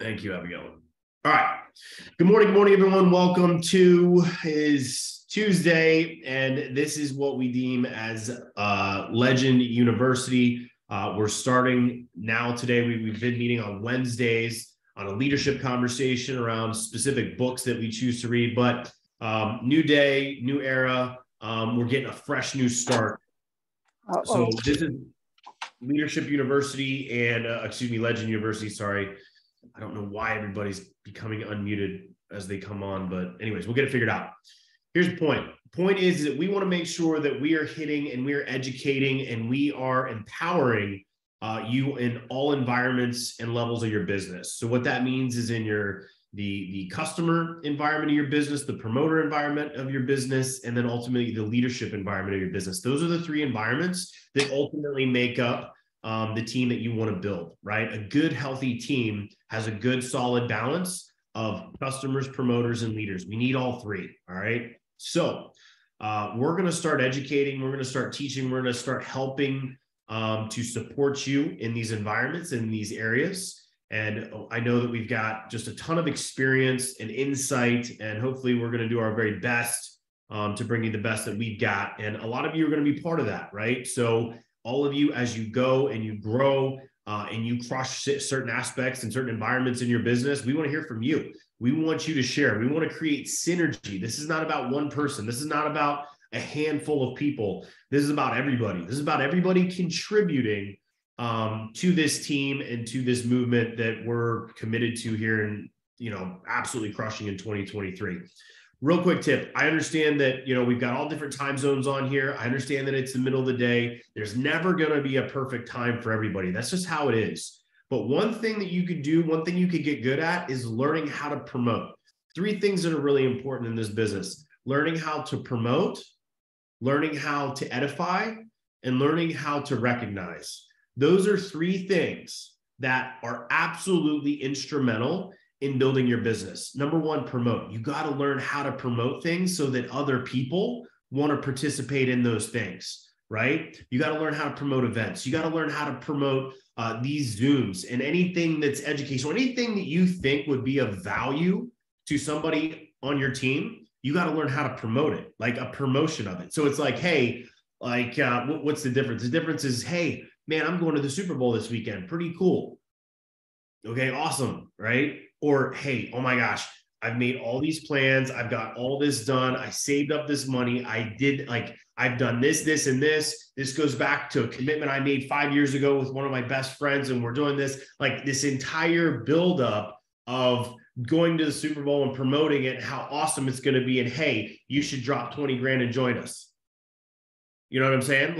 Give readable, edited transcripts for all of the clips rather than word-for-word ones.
Thank you, Abigail. All right. Good morning, everyone. Welcome to is Tuesday, and this is what we deem as Legend University. We're starting now today. We've been meeting on Wednesdays on a leadership conversation around specific books that we choose to read, but new day, new era. We're getting a fresh new start. So this is Leadership University and, Legend University, sorry. I don't know why everybody's becoming unmuted as they come on, but anyways, we'll get it figured out. Here's the point. Point is that we want to make sure that we are hitting and we are educating and we are empowering you in all environments and levels of your business. So what that means is in the customer environment of your business, the promoter environment of your business, and then ultimately the leadership environment of your business. Those are the three environments that ultimately make up the team that you want to build, right? A good, healthy team has a good, solid balance of customers, promoters, and leaders. We need all three, all right? So we're going to start educating. We're going to start teaching. We're going to start helping to support you in these environments, in these areas. And I know that we've got just a ton of experience and insight, and hopefully we're going to do our very best to bring you the best that we've got. And a lot of you are going to be part of that, right? So all of you, as you go and you grow and you crush certain aspects and certain environments in your business, we want to hear from you. We want you to share. We want to create synergy. This is not about one person. This is not about a handful of people. This is about everybody. This is about everybody contributing to this team and to this movement that we're committed to here and, absolutely crushing in 2023. Real quick tip. I understand that, we've got all different time zones on here. I understand that it's the middle of the day. There's never going to be a perfect time for everybody. That's just how it is. But one thing that you could do, one thing you could get good at is learning how to promote. Three things that are really important in this business: learning how to promote, learning how to edify, and learning how to recognize. Those are three things that are absolutely instrumental in building your business. Number one, promote. You got to learn how to promote things so that other people want to participate in those things, right? You got to learn how to promote events. You got to learn how to promote these Zooms and anything that's educational, anything that you think would be of value to somebody on your team. You got to learn how to promote it, like a promotion of it. So it's like, hey, what's the difference? The difference is, hey, man, I'm going to the Super Bowl this weekend. Pretty cool. Okay, awesome, right? Or, hey, oh my gosh, I've made all these plans. I've got all this done. I saved up this money. I've done this, this, and this. This goes back to a commitment I made 5 years ago with one of my best friends, and we're doing this. Like this entire buildup of going to the Super Bowl and promoting it, how awesome it's going to be. And hey, you should drop 20 grand and join us. You know what I'm saying?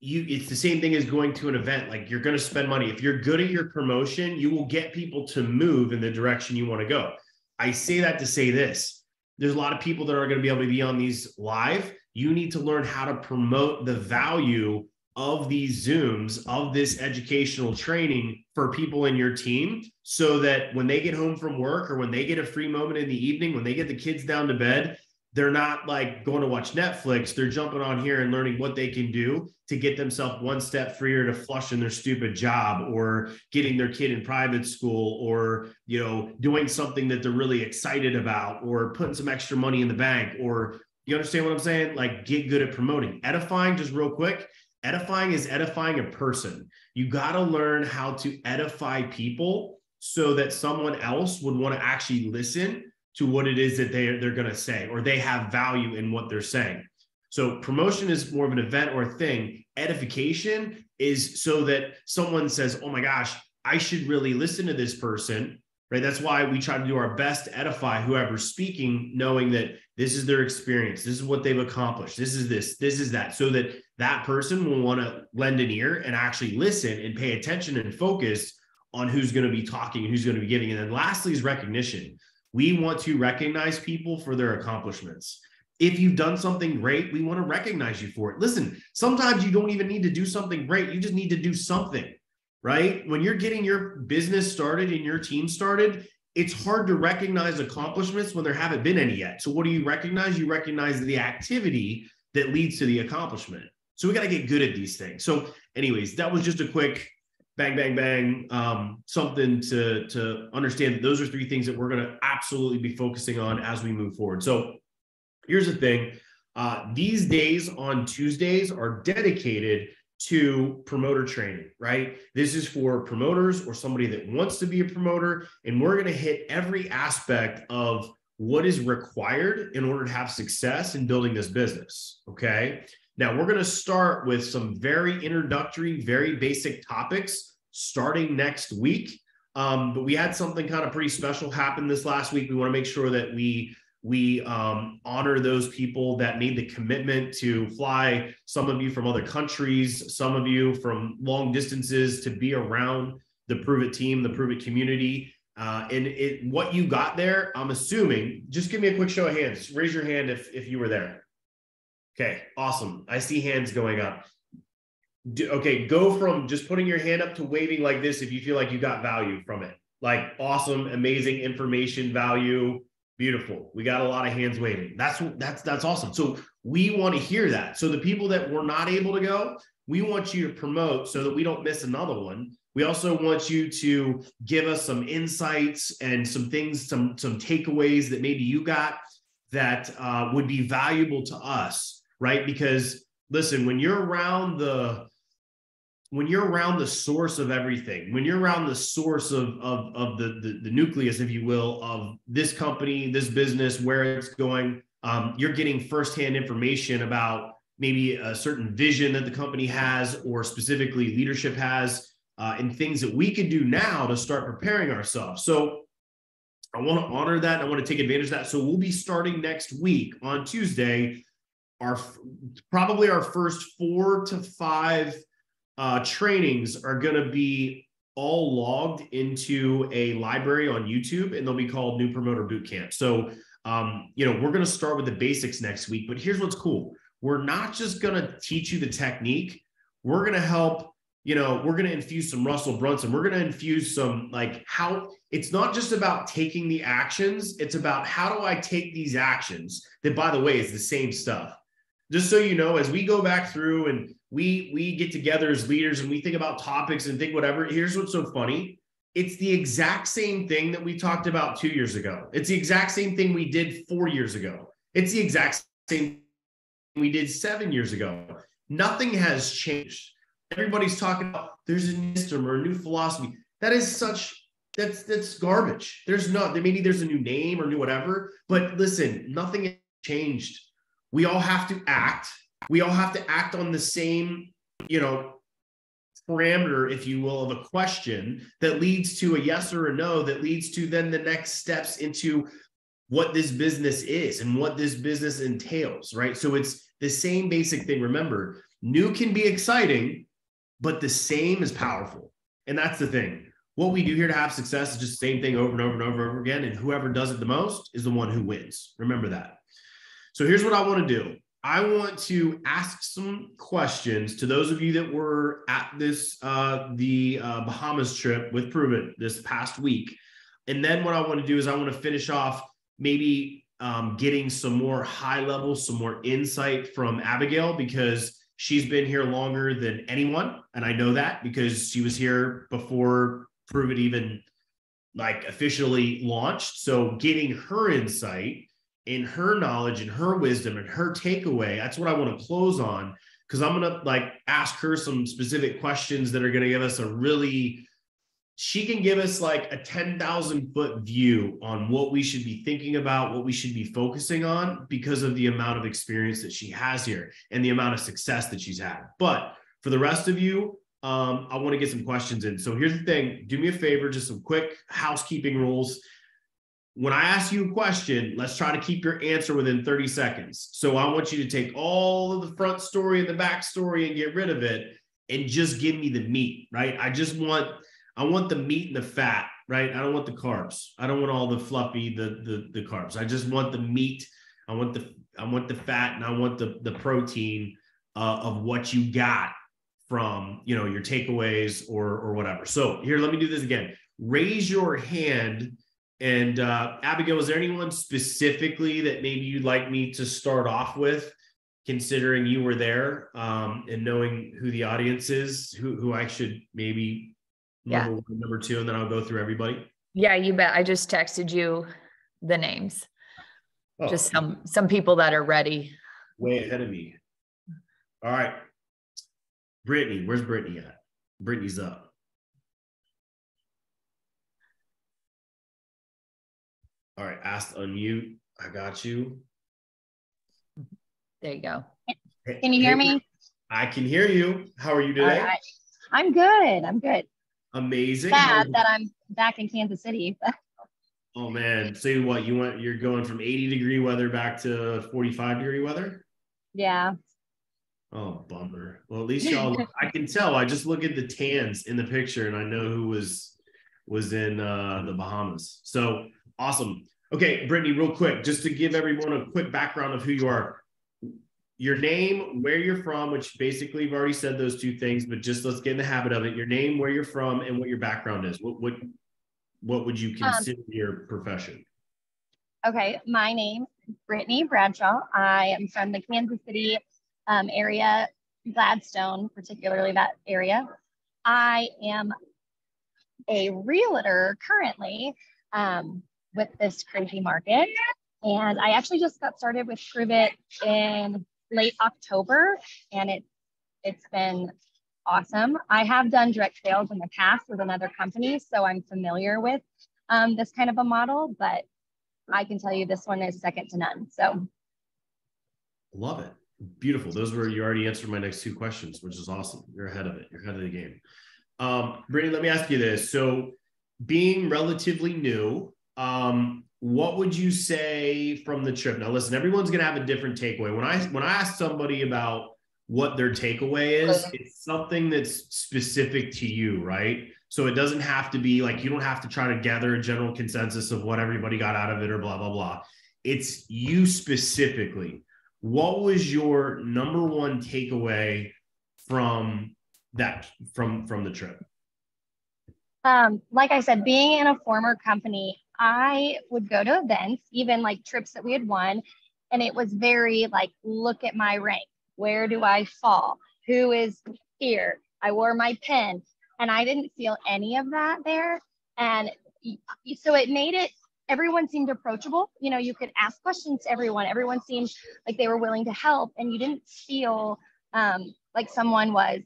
It's the same thing as going to an event. Like you're going to spend money. If you're good at your promotion, you will get people to move in the direction you want to go. I say that to say this. There's a lot of people that are going to be able to be on these live. You need to learn how to promote the value of these Zooms, of this educational training for people in your team, so that when they get home from work or when they get a free moment in the evening, when they get the kids down to bed, they're not like going to watch Netflix. They're jumping on here and learning what they can do to get themselves one step freer to flushing their stupid job, or getting their kid in private school, or, doing something that they're really excited about, or putting some extra money in the bank. Or you understand what I'm saying? Like, get good at promoting. Edifying, just real quick. Edifying is edifying a person. You got to learn how to edify people so that someone else would want to actually listen to what it is that they're going to say, or they have value in what they're saying. So promotion is more of an event or a thing. Edification is so that someone says, oh my gosh, I should really listen to this person, right? That's why we try to do our best to edify whoever's speaking, knowing that this is their experience. This is what they've accomplished. This is that, so that that person will want to lend an ear and actually listen and pay attention and focus on who's going to be talking and who's going to be giving. And then lastly is recognition. We want to recognize people for their accomplishments. If you've done something great, we want to recognize you for it. Listen, sometimes you don't even need to do something great. You just need to do something, right? When you're getting your business started and your team started, it's hard to recognize accomplishments when there haven't been any yet. So what do you recognize? You recognize the activity that leads to the accomplishment. So we got to get good at these things. So anyways, that was just a quick bang, bang, bang, something to understand that those are three things that we're going to absolutely be focusing on as we move forward. So here's the thing. These days on Tuesdays are dedicated to promoter training, right? This is for promoters or somebody that wants to be a promoter. And we're going to hit every aspect of what is required in order to have success in building this business. Okay. Now we're going to start with some very introductory, very basic topics starting next week. But we had something kind of pretty special happen this last week. We want to make sure that we honor those people that made the commitment to fly, some of you from other countries, some of you from long distances, to be around the Prove It team, the Prove It community. And what you got there, I'm assuming, just give me a quick show of hands. Raise your hand if you were there. Okay, awesome. I see hands going up. Okay, go from just putting your hand up to waving like this if you feel like you got value from it. Like awesome, amazing information, value. Beautiful. We got a lot of hands waving. That's awesome. So we want to hear that. So the people that were not able to go, we want you to promote so that we don't miss another one. We also want you to give us some insights and some things, some takeaways that maybe you got that would be valuable to us, right? Because listen, when you're around the source of everything, when you're around the source of the nucleus, if you will, of this company, this business, where it's going, you're getting firsthand information about maybe a certain vision that the company has, or specifically leadership has, and things that we could do now to start preparing ourselves. So I want to honor that. I want to take advantage of that. So we'll be starting next week on Tuesday, probably our first 4 to 5 trainings are going to be all logged into a library on YouTube, and they'll be called New Promoter Bootcamp. So, we're going to start with the basics next week, but here's what's cool. We're not just going to teach you the technique. We're going to help, we're going to infuse some Russell Brunson. We're going to infuse some, how it's not just about taking the actions. It's about how do I take these actions that, by the way, is the same stuff. Just so you know, as we go back through and we get together as leaders and we think about topics and think whatever, here's what's so funny. It's the exact same thing that we talked about 2 years ago. It's the exact same thing we did 4 years ago. It's the exact same thing we did 7 years ago. Nothing has changed. Everybody's talking about there's a new system or a new philosophy. That's garbage. Maybe there's a new name or new whatever, but listen, nothing has changed. We all have to act. We all have to act on the same, parameter, if you will, of a question that leads to a yes or a no, that leads to then the next steps into what this business is and what this business entails, right? So it's the same basic thing. Remember, new can be exciting, but the same is powerful. And that's the thing. What we do here to have success is just the same thing over and over and over and over again. And whoever does it the most is the one who wins. Remember that. So here's what I want to do. I want to ask some questions to those of you that were at this, the Bahamas trip with Prove It this past week. And then what I want to do is I want to finish off maybe getting some more high level, some more insight from Abigail, because she's been here longer than anyone. And I know that because she was here before Prove It even officially launched. So getting her insight in her knowledge and her wisdom and her takeaway, that's what I want to close on, because I'm going to ask her some specific questions that are going to give us she can give us a 10,000 foot view on what we should be thinking about, what we should be focusing on, because of the amount of experience that she has here and the amount of success that she's had. But for the rest of you, I want to get some questions in. So here's the thing. Do me a favor, just some quick housekeeping rules. When I ask you a question, let's try to keep your answer within 30 seconds. So I want you to take all of the front story and the back story and get rid of it and just give me the meat, right? I want the meat and the fat, right? I don't want the carbs. I don't want all the fluffy, the carbs. I just want the meat. I want the fat, and I want the protein of what you got from, your takeaways or whatever. So here, let me do this again. Raise your hand. And Abigail, is there anyone specifically that maybe you'd like me to start off with, considering you were there and knowing who the audience is, who I should maybe number one, number two, and then I'll go through everybody? Yeah, you bet. I just texted you the names. Oh, just some people that are ready. Way ahead of me. All right. Brittany, where's Brittany at? Brittany's up. All right, asked unmute. I got you. There you go. Can you hear me? I can hear you. How are you today? Right. I'm good. I'm good. Amazing. Sad that I'm back in Kansas City. Oh man. So you're going from 80-degree weather back to 45-degree weather? Yeah. Oh, bummer. Well, at least y'all, I can tell. I just look at the tans in the picture and I know who was in the Bahamas. So awesome. Okay, Brittany, real quick, just to give everyone a quick background of who you are. Your name, where you're from, which basically you've already said those two things, but just let's get in the habit of it. Your name, where you're from, and what your background is. What would you consider your profession? Okay, my name is Brittany Bradshaw. I am from the Kansas City area, Gladstone, particularly that area. I am a realtor currently with this crazy market. And I actually just got started with Prove It in late October, and it's been awesome. I have done direct sales in the past with another company, so I'm familiar with this kind of a model, but I can tell you this one is second to none. So love it. Beautiful. You already answered my next two questions, which is awesome. You're ahead of it. You're ahead of the game. Brittany, let me ask you this. So being relatively new, what would you say from the trip? Now, listen, everyone's going to have a different takeaway. When I ask somebody about what their takeaway is, it's something that's specific to you, right? So it doesn't have to be like, you don't have to try to gather a general consensus of what everybody got out of it or blah, blah, blah. It's you specifically. What was your number one takeaway from the trip? Like I said, being in a former company, I would go to events, even like trips that we had won. And it was very like, look at my rank. Where do I fall? Who is here? I wore my pin, and I didn't feel any of that there. And so it made it, everyone seemed approachable. You know, you could ask questions to everyone. Everyone seemed like they were willing to help, and you didn't feel like someone was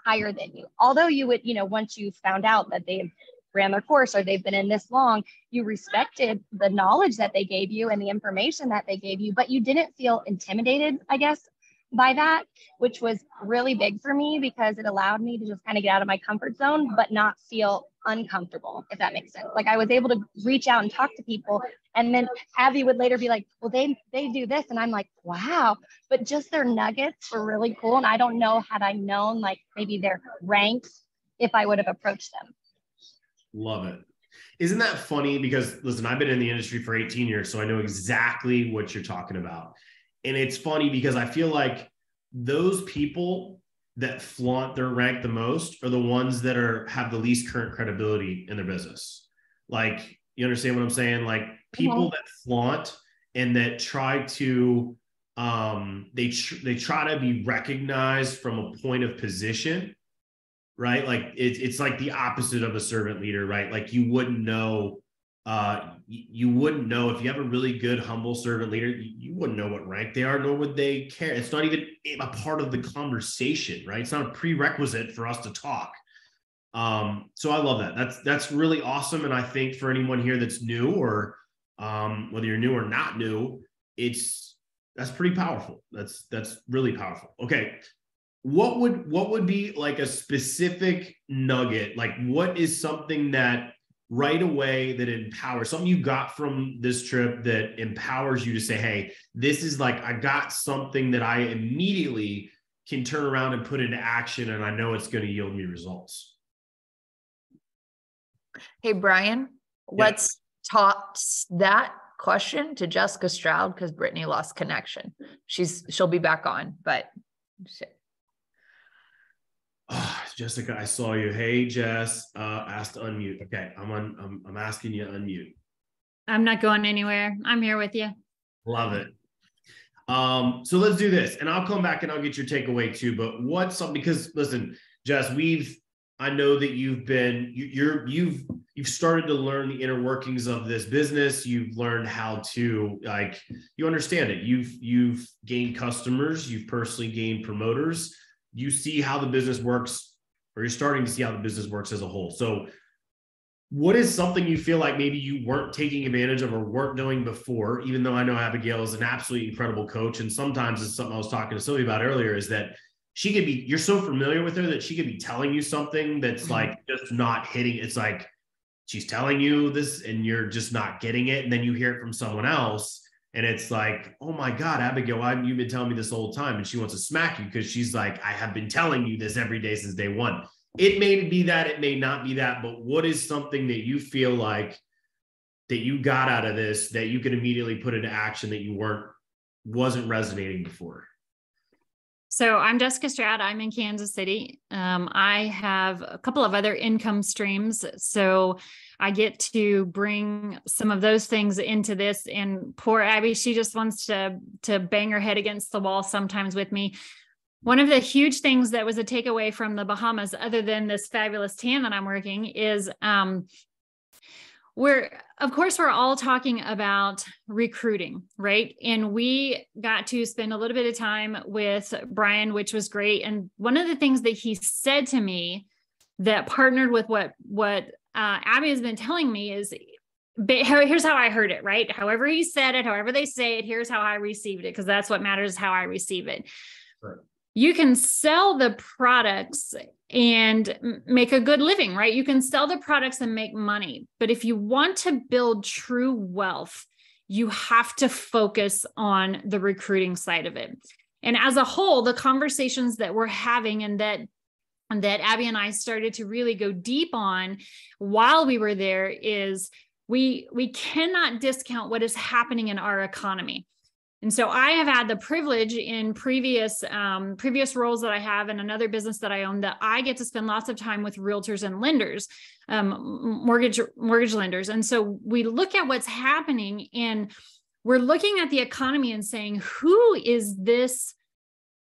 higher than you. Although you would, you know, once you found out that they've ran their course or they've been in this long, you respected the knowledge that they gave you and the information that they gave you, but you didn't feel intimidated, I guess, by that, which was really big for me because it allowed me to just kind of get out of my comfort zone, but not feel uncomfortable, if that makes sense. Like I was able to reach out and talk to people, and then Abby would later be like, well, they do this. And I'm like, wow, but just their nuggets were really cool. And I don't know, had I known like maybe their ranks, if I would have approached them. Love it. Isn't that funny? Because listen, I've been in the industry for 18 years, so I know exactly what you're talking about. And it's funny because I feel like those people that flaunt their rank the most are the ones that have the least current credibility in their business. Like, you understand what I'm saying? Like people that flaunt and that try to, they try to be recognized from a point of position, right? Like it's like the opposite of a servant leader, right? Like you wouldn't know if you have a really good, humble servant leader, you wouldn't know what rank they are, nor would they care. It's not even a part of the conversation, right? It's not a prerequisite for us to talk. So I love that. That's really awesome. And I think for anyone here that's new or whether you're new or not new, that's pretty powerful. That's really powerful. Okay. What would be like a specific nugget? Like what is something that right away that empowers, something you got from this trip that empowers you to say, hey, this is like, I got something that I immediately can turn around and put into action, and I know it's going to yield me results. Hey, Brian, let's talk that question to Jessica Stroud because Brittany lost connection. She'll be back on, but oh, Jessica, I saw you. Hey, Jess, asked to unmute. Okay, I'm asking you to unmute. I'm not going anywhere. I'm here with you. Love it. So let's do this, and I'll come back and I'll get your takeaway too. But because listen, Jess, I know that you've started to learn the inner workings of this business. You've learned how to, like, you understand it. You've gained customers. You've personally gained promoters. You see how the business works, or you're starting to see how the business works as a whole. So what is something you feel like maybe you weren't taking advantage of or weren't doing before, even though I know Abigail is an absolutely incredible coach. And sometimes it's something I was talking to Sylvia about earlier, is that she could be, you're so familiar with her that she could be telling you something that's like just not hitting. It's like she's telling you this and you're just not getting it. And then you hear it from someone else and it's like, oh my God, Abigail, you've been telling me this whole time. And she wants to smack you because she's like, I have been telling you this every day since day one. It may be that, it may not be that, but what is something that you feel like that you got out of this that you could immediately put into action that wasn't resonating before? So I'm Jessica Stroud. I'm in Kansas City. I have a couple of other income streams. So I get to bring some of those things into this, and poor Abby, she just wants to bang her head against the wall sometimes with me. One of the huge things that was a takeaway from the Bahamas, other than this fabulous tan that I'm working, is we're all talking about recruiting, right? And we got to spend a little bit of time with Brian, which was great. And one of the things that he said to me that partnered with what Abby has been telling me is, here's how I heard it, right? However he said it, however they say it, here's how I received it, because that's what matters, how I receive it. Right. You can sell the products and make a good living, right? You can sell the products and make money. But if you want to build true wealth, you have to focus on the recruiting side of it. And as a whole, the conversations that we're having and that Abby and I started to really go deep on while we were there is we cannot discount what is happening in our economy. And so I have had the privilege in previous roles that I have in another business that I own, that I get to spend lots of time with realtors and lenders, mortgage lenders. And so we look at what's happening and we're looking at the economy and saying, who is this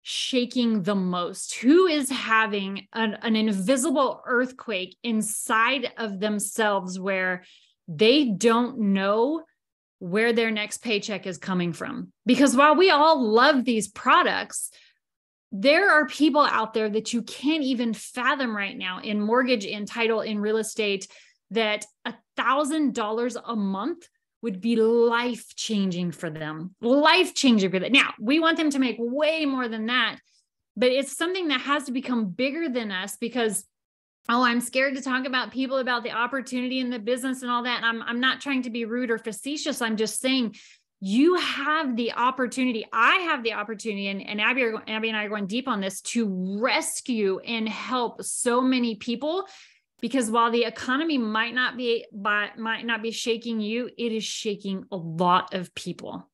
shaking the most? Who is having an invisible earthquake inside of themselves where they don't know where their next paycheck is coming from? Because while we all love these products, there are people out there that you can't even fathom right now in mortgage, in title, in real estate, that $1,000 a month would be life-changing for them. Life-changing for them. Now, we want them to make way more than that, but it's something that has to become bigger than us because, oh, I'm scared to talk about people, about the opportunity in the business and all that. And I'm not trying to be rude or facetious. I'm just saying you have the opportunity. I have the opportunity, and Abby and I are going deep on this, to rescue and help so many people. Because while the economy might not be shaking you, it is shaking a lot of people.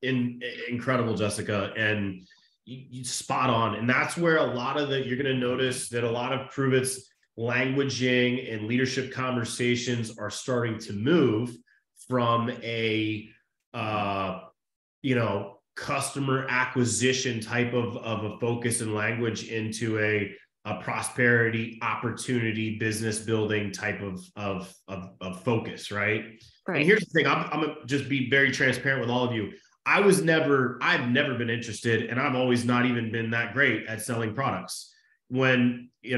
Incredible, Jessica, and you spot on. And that's where a lot of you're going to notice that a lot of Pruitt's languaging and leadership conversations are starting to move from a customer acquisition type of a focus and language into a prosperity, opportunity, business building type of focus, right? And here's the thing, I'm gonna just be very transparent with all of you. I've never been interested, and I've always not even been that great at selling products. When it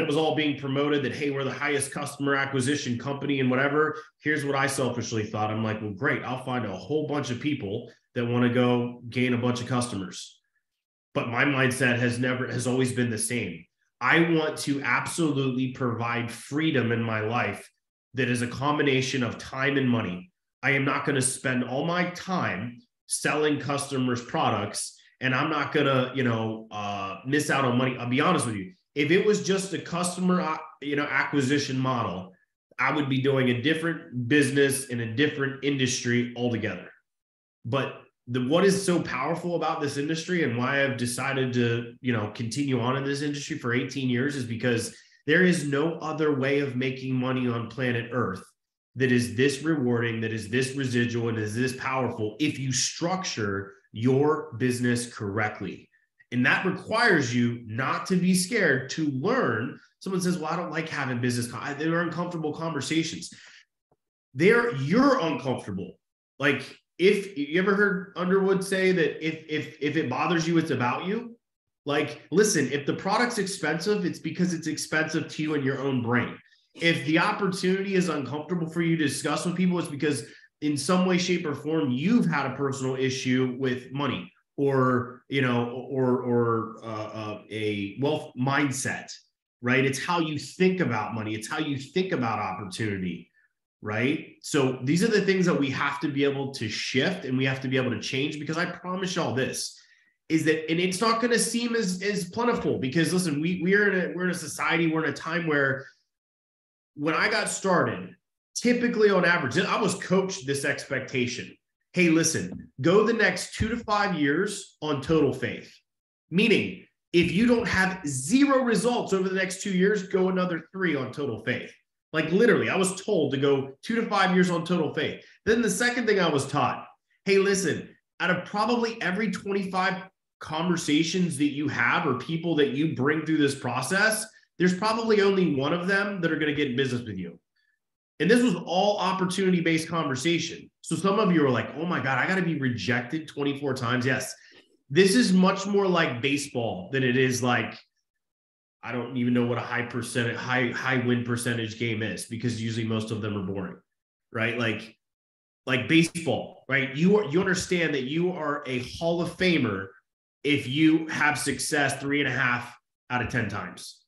was all being promoted that, hey, we're the highest customer acquisition company and whatever, here's what I selfishly thought. I'm like, well, great, I'll find a whole bunch of people that want to go gain a bunch of customers. But my mindset has always been the same. I want to absolutely provide freedom in my life that is a combination of time and money. I am not going to spend all my time selling customers products, and I'm not going to, miss out on money. I'll be honest with you. If it was just a customer, acquisition model, I would be doing a different business in a different industry altogether. But what is so powerful about this industry and why I've decided to, continue on in this industry for 18 years is because there is no other way of making money on planet Earth that is this rewarding, that is this residual, and is this powerful if you structure your business correctly. And that requires you not to be scared to learn. Someone says, well, I don't like having business. They're uncomfortable conversations. You're uncomfortable. Like, if you ever heard Underwood say that if it bothers you, it's about you. Like, listen, if the product's expensive, it's because it's expensive to you in your own brain. If the opportunity is uncomfortable for you to discuss with people, it's because in some way, shape, or form, you've had a personal issue with money or, you know, or a wealth mindset, right? It's how you think about money. It's how you think about opportunity, right? So these are the things that we have to be able to shift and we have to be able to change, because I promise y'all this is that, and it's not going to seem as plentiful, because listen, we're in a society, we're in a time where when I got started, typically on average, I was coached this expectation. Hey, listen, go the next 2 to 5 years on total faith. Meaning, if you don't have 0 results over the next 2 years, go another 3 on total faith. Like literally, I was told to go 2 to 5 years on total faith. Then the second thing I was taught, hey, listen, out of probably every 25 conversations that you have or people that you bring through this process, there's probably only one of them that are going to get in business with you. And this was all opportunity-based conversation. So some of you are like, oh my God, I got to be rejected 24 times. Yes. This is much more like baseball than it is like, I don't even know what a high win percentage game is, because usually most of them are boring, right? Like baseball, right? You understand that you are a Hall of Famer if you have success 3.5 out of 10 times.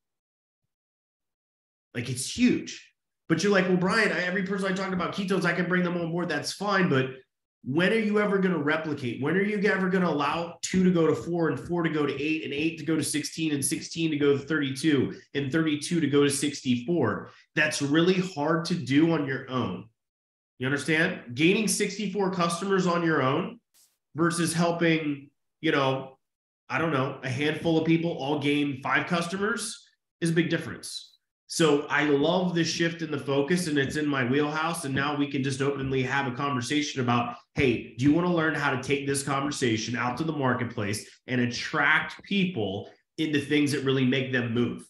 Like, it's huge. But you're like, well, Brian, every person I talked about ketones, I can bring them on board. That's fine. But when are you ever going to replicate? When are you ever going to allow 2 to go to 4 and 4 to go to 8 and 8 to go to 16 and 16 to go to 32 and 32 to go to 64? That's really hard to do on your own. You understand? Gaining 64 customers on your own versus helping, you know, I don't know, a handful of people all gain 5 customers is a big difference. So I love this shift in the focus, and it's in my wheelhouse. And now we can just openly have a conversation about, hey, do you want to learn how to take this conversation out to the marketplace and attract people into things that really make them move?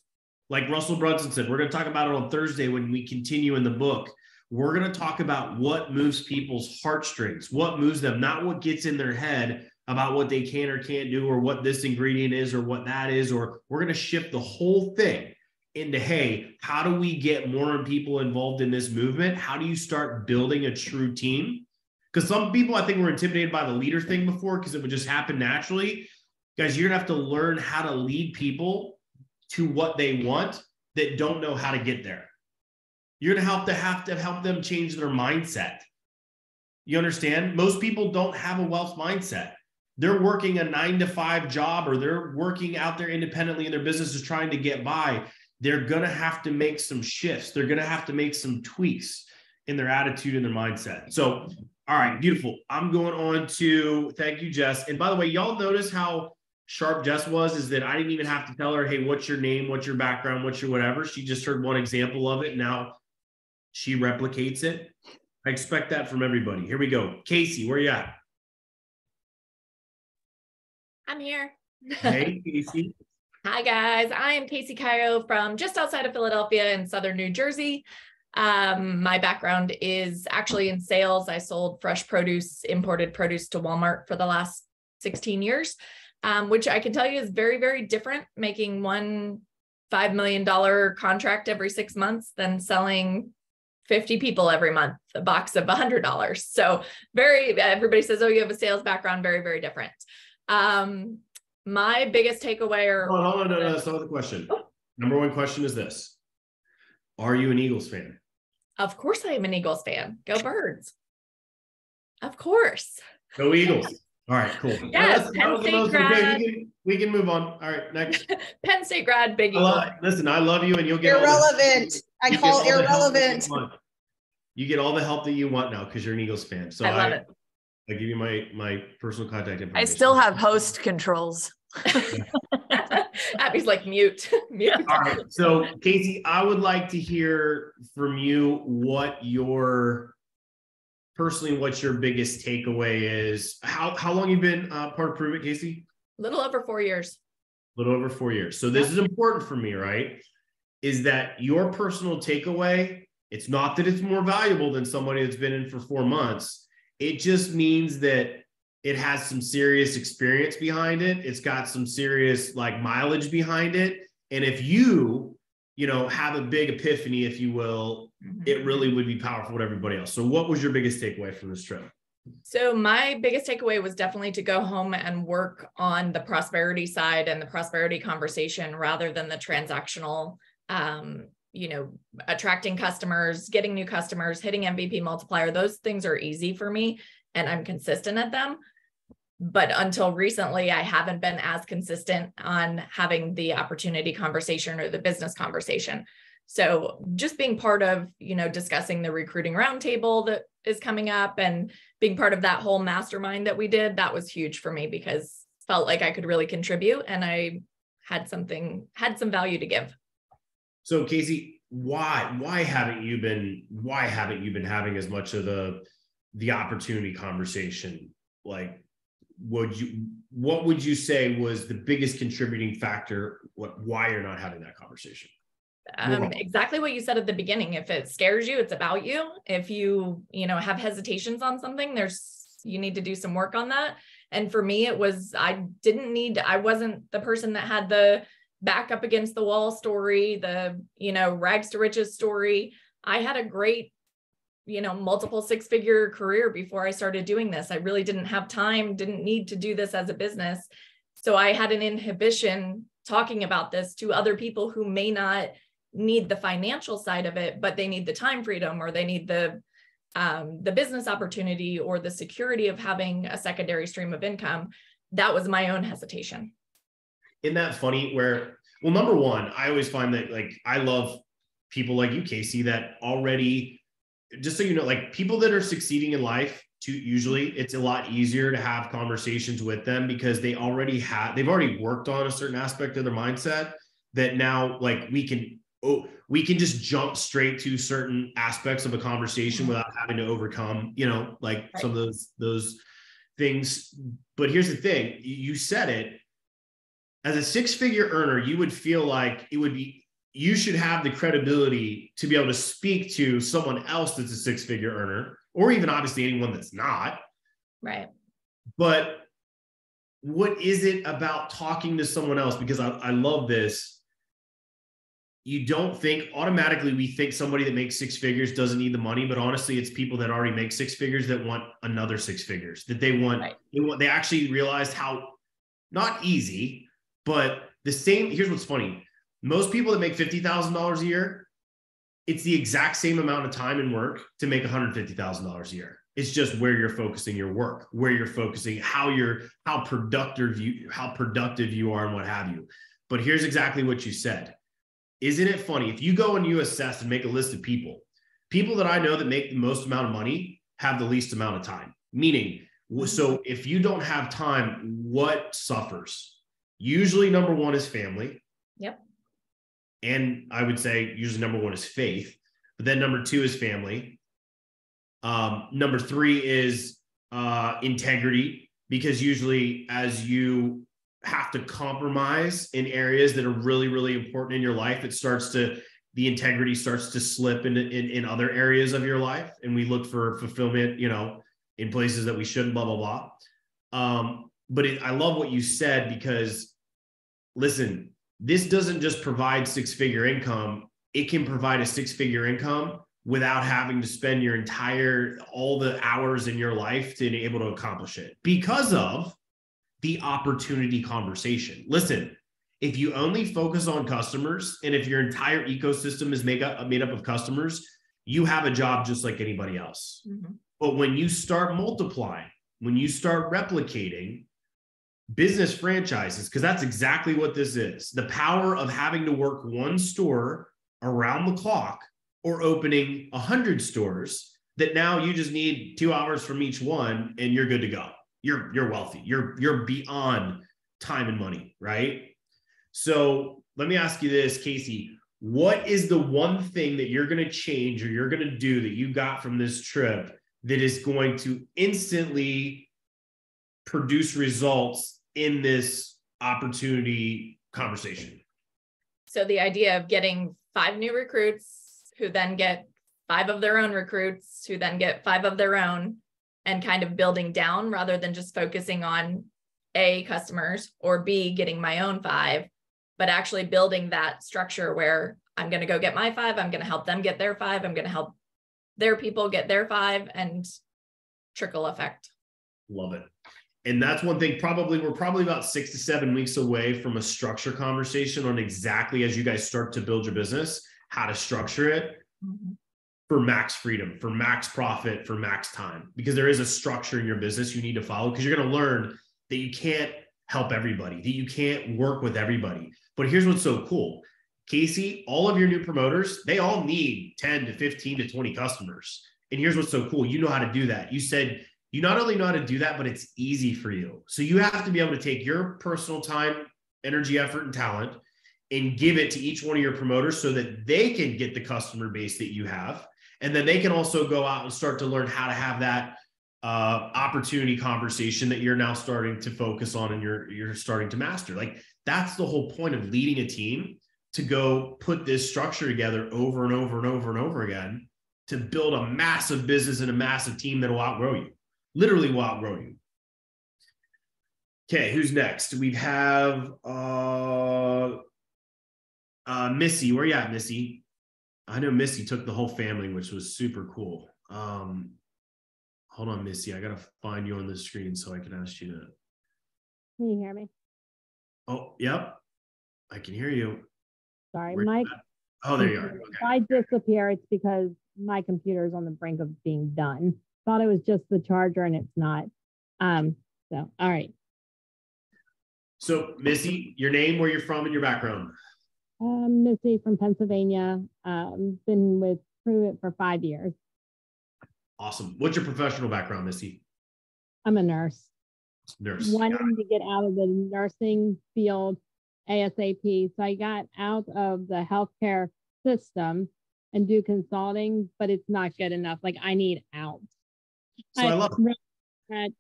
Like Russell Brunson said, we're going to talk about it on Thursday when we continue in the book. We're going to talk about what moves people's heartstrings, what moves them, not what gets in their head about what they can or can't do, or what this ingredient is, or what that is, or we're going to shift the whole thing into, hey, how do we get more people involved in this movement? How do you start building a true team? Because some people, I think, were intimidated by the leader thing before because it would just happen naturally. Guys, you're going to have to learn how to lead people to what they want that don't know how to get there. You're going to have to help them change their mindset. You understand? Most people don't have a wealth mindset. They're working a 9-to-5 job, or they're working out there independently in their business is trying to get by. They're going to have to make some shifts. They're going to have to make some tweaks in their attitude and their mindset. So, all right, beautiful. I'm going on to, thank you, Jess. And by the way, y'all notice how sharp Jess was, is that I didn't even have to tell her, hey, what's your name? What's your background? What's your whatever? She just heard one example of it. Now she replicates it. I expect that from everybody. Here we go. Casey, where you at? I'm here. Hey, Casey. Hi, guys. I am Casey Cairo from just outside of Philadelphia in southern New Jersey. My background is actually in sales. I sold fresh produce, imported produce to Walmart for the last 16 years, which I can tell you is very, very different, making one $5 million contract every 6 months than selling 50 people every month, a box of $100. So everybody says, oh, you have a sales background, very, very different. My biggest takeaway Hold on, no, that's not the question. Oh. Number one question is this. Are you an Eagles fan? Of course I am an Eagles fan. Go Birds. Of course. Go Eagles. All right, cool. Yes, Penn State grad. We can move on. All right, next. Penn State grad, big Eagle. Listen, I love you, and you'll get irrelevant. I call irrelevant. You get all the help that you want now because you're an Eagles fan. So I love it. I give you my personal contact information. I still have host controls. Abby's like mute. All right. So Casey, I would like to hear from you what your biggest takeaway is. How long you been part of Prove It, Casey? A little over 4 years. A little over 4 years. So this is important for me, right? Is that your personal takeaway? It's not that it's more valuable than somebody that's been in for 4 months. It just means that it has some serious experience behind it. It's got some serious like mileage behind it. And if you have a big epiphany, if you will, it really would be powerful to everybody else. So what was your biggest takeaway from this trip? So my biggest takeaway was definitely to go home and work on the prosperity side and the prosperity conversation rather than the transactional, attracting customers, getting new customers, hitting MVP multiplier. Those things are easy for me and I'm consistent at them. But until recently, I haven't been as consistent on having the opportunity conversation or the business conversation. So just being part of, discussing the recruiting roundtable that is coming up and being part of that whole mastermind that we did, that was huge for me because felt like I could really contribute and I had some value to give. So Casey, why haven't you been having as much of the opportunity conversation? Like, what would you say was the biggest contributing factor? Why you're not having that conversation? Exactly what you said at the beginning. If it scares you, it's about you. If you, have hesitations on something, you need to do some work on that. And for me, I wasn't the person that had the back up against the wall story, the, rags to riches story. I had a great, multiple six-figure career before I started doing this. I really didn't have time, didn't need to do this as a business. So I had an inhibition talking about this to other people who may not need the financial side of it, but they need the time freedom or they need the business opportunity or the security of having a secondary stream of income. That was my own hesitation. Isn't that funny well, number one, I always find that I love people like you, Casey, that already, just so you know, people that are succeeding in life usually it's a lot easier to have conversations with them because they've already worked on a certain aspect of their mindset that now we can just jump straight to certain aspects of a conversation without having to overcome, some of those things. But here's the thing, you said it, as a six-figure earner, you would feel like you should have the credibility to be able to speak to someone else that's a six-figure earner, or even obviously anyone that's not. Right. But what is it about talking to someone else? Because I love this. You don't think automatically, we think somebody that makes six figures doesn't need the money, but honestly, it's people that already make six figures that want another six figures, that they actually realized how not easy, but the same. Here's what's funny. Most people that make $50,000 a year, it's the exact same amount of time and work to make $150,000 a year. It's just where you're focusing your work, where you're focusing, how productive you are and what have you. But here's exactly what you said. Isn't it funny? If you go and you assess and make a list of people that I know that make the most amount of money have the least amount of time. Meaning, so if you don't have time, what suffers? Usually number one is family. Yep. And I would say usually number one is faith, but then number two is family. Number three is integrity, because usually as you have to compromise in areas that are really, really important in your life, the integrity starts to slip in other areas of your life. And we look for fulfillment, in places that we shouldn't, blah, blah, blah. But I love what you said, because listen, this doesn't just provide six-figure income. It can provide a six-figure income without having to spend all the hours in your life to be able to accomplish it, because of the opportunity conversation. Listen, if you only focus on customers, and if your entire ecosystem is made up of customers, you have a job just like anybody else. Mm-hmm. But when you start multiplying, when you start replicating business franchises, because that's exactly what this is, the power of having to work one store around the clock or opening 100 stores, that now you just need 2 hours from each one and you're good to go. You're wealthy. You're beyond time and money, right? So let me ask you this, Casey, what is the one thing that you're going to change or you're going to do that you got from this trip that is going to instantly produce results in this opportunity conversation? So the idea of getting 5 new recruits who then get 5 of their own recruits who then get 5 of their own, and kind of building down rather than just focusing on A, customers, or B, getting my own 5, but actually building that structure where I'm going to go get my 5, I'm going to help them get their 5, I'm going to help their people get their 5, and trickle effect. Love it. And that's one thing, we're probably about 6 to 7 weeks away from a structure conversation on exactly, as you guys start to build your business, how to structure it for max freedom, for max profit, for max time, because there is a structure in your business you need to follow, because you're going to learn that you can't help everybody, that you can't work with everybody. But here's what's so cool. Casey, all of your new promoters, they all need 10 to 15 to 20 customers. And here's what's so cool. You know how to do that. You said you not only know how to do that, but it's easy for you. So you have to be able to take your personal time, energy, effort, and talent and give it to each one of your promoters so that they can get the customer base that you have. And then they can also go out and start to learn how to have that opportunity conversation that you're now starting to focus on and you're starting to master. Like, that's the whole point of leading a team, to go put this structure together over and over and over and over again to build a massive business and a massive team that will outgrow you. Literally will outgrow you. Okay, who's next? We have Missy. Where you at, Missy? I know Missy took the whole family, which was super cool. Hold on, Missy. I gotta find you on the screen so I can ask you to. Can you hear me? Oh, yep. I can hear you. Sorry, Mike. Oh, there you are. Okay. If I disappear, it's because my computer is on the brink of being done. Thought it was just the charger, and it's not. So, all right. So, Missy, your name, where you're from, and your background. Missy from Pennsylvania. Been with Pruitt for 5 years. Awesome. What's your professional background, Missy? I'm a nurse. Nurse. Wanting to get out of the nursing field ASAP. So I got out of the healthcare system and do consulting, but it's not good enough. Like, I need out. So I love that.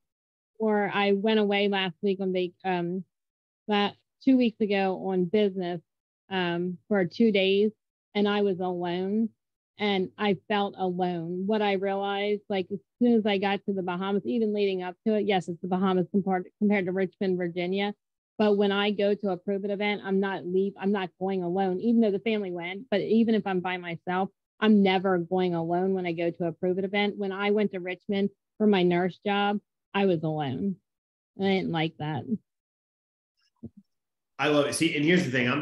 Or I went away last week on 2 weeks ago on business for 2 days, and I was alone, and I felt alone. What I realized, like, as soon as I got to the Bahamas, even leading up to it, yes, it's the Bahamas compared to Richmond, Virginia. But when I go to a Prove It event, I'm not going alone, even though the family went. But even if I'm by myself, I'm never going alone when I go to a Prove It event. When I went to Richmond for my nurse job, I was alone. I didn't like that. I love it. See, and here's the thing. I'm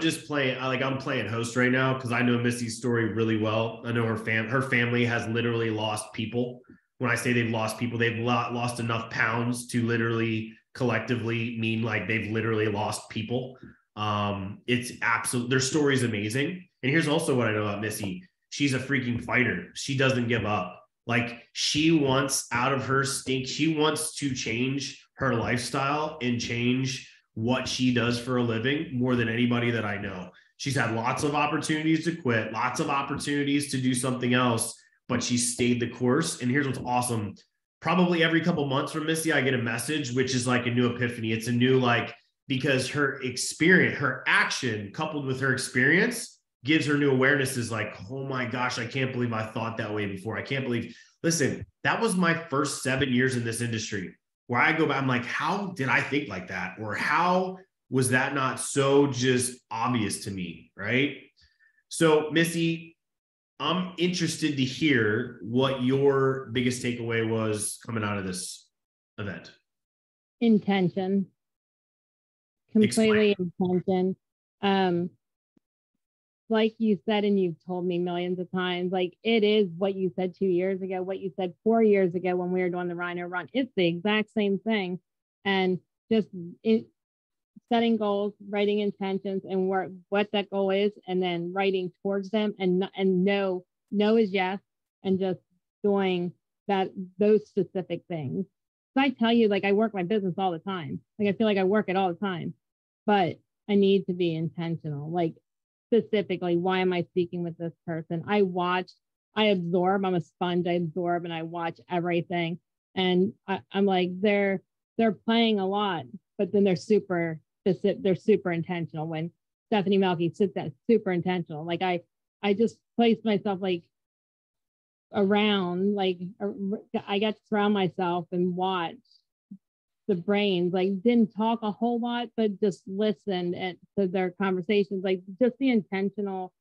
playing host right now because I know Missy's story really well. I know her family has literally lost people. When I say they've lost people, they've lost enough pounds to literally collectively mean like they've literally lost people. It's absolute. Their story is amazing. And here's also what I know about Missy. She's a freaking fighter. She doesn't give up. Like, she wants out of her stink. She wants to change her lifestyle and change what she does for a living more than anybody that I know. She's had lots of opportunities to quit, lots of opportunities to do something else, but she stayed the course. And here's what's awesome. Probably every couple months from Missy, I get a message, which is like a new epiphany. It's a new, like, because her experience, her action coupled with her experience gives her new awareness, is like, oh my gosh, I can't believe I thought that way before. I can't believe, listen, that was my first 7 years in this industry where I go back, I'm like, how did I think like that? Or how was that not so just obvious to me, right? So Missy, I'm interested to hear what your biggest takeaway was coming out of this event. Intention. Completely intention. Like you said, and you've told me millions of times, like, it is what you said 2 years ago, what you said 4 years ago when we were doing the Rhino Run. It's the exact same thing. And just setting goals, writing intentions, and what that goal is, and then writing towards them, and no is yes, and just doing those specific things. So I tell you, like, I work my business all the time. Like, I feel like I work it all the time, but I need to be intentional. Like, specifically, why am I speaking with this person? I absorb. I'm a sponge. I absorb and I watch everything. And I'm like, they're playing a lot, but then they're super specific. They're super intentional. When Stephanie Melky sits that super intentional. Like I just placed myself like around, like I got to surround myself and watch the brains, like didn't talk a whole lot, but just listened to their conversations, like just the intentional,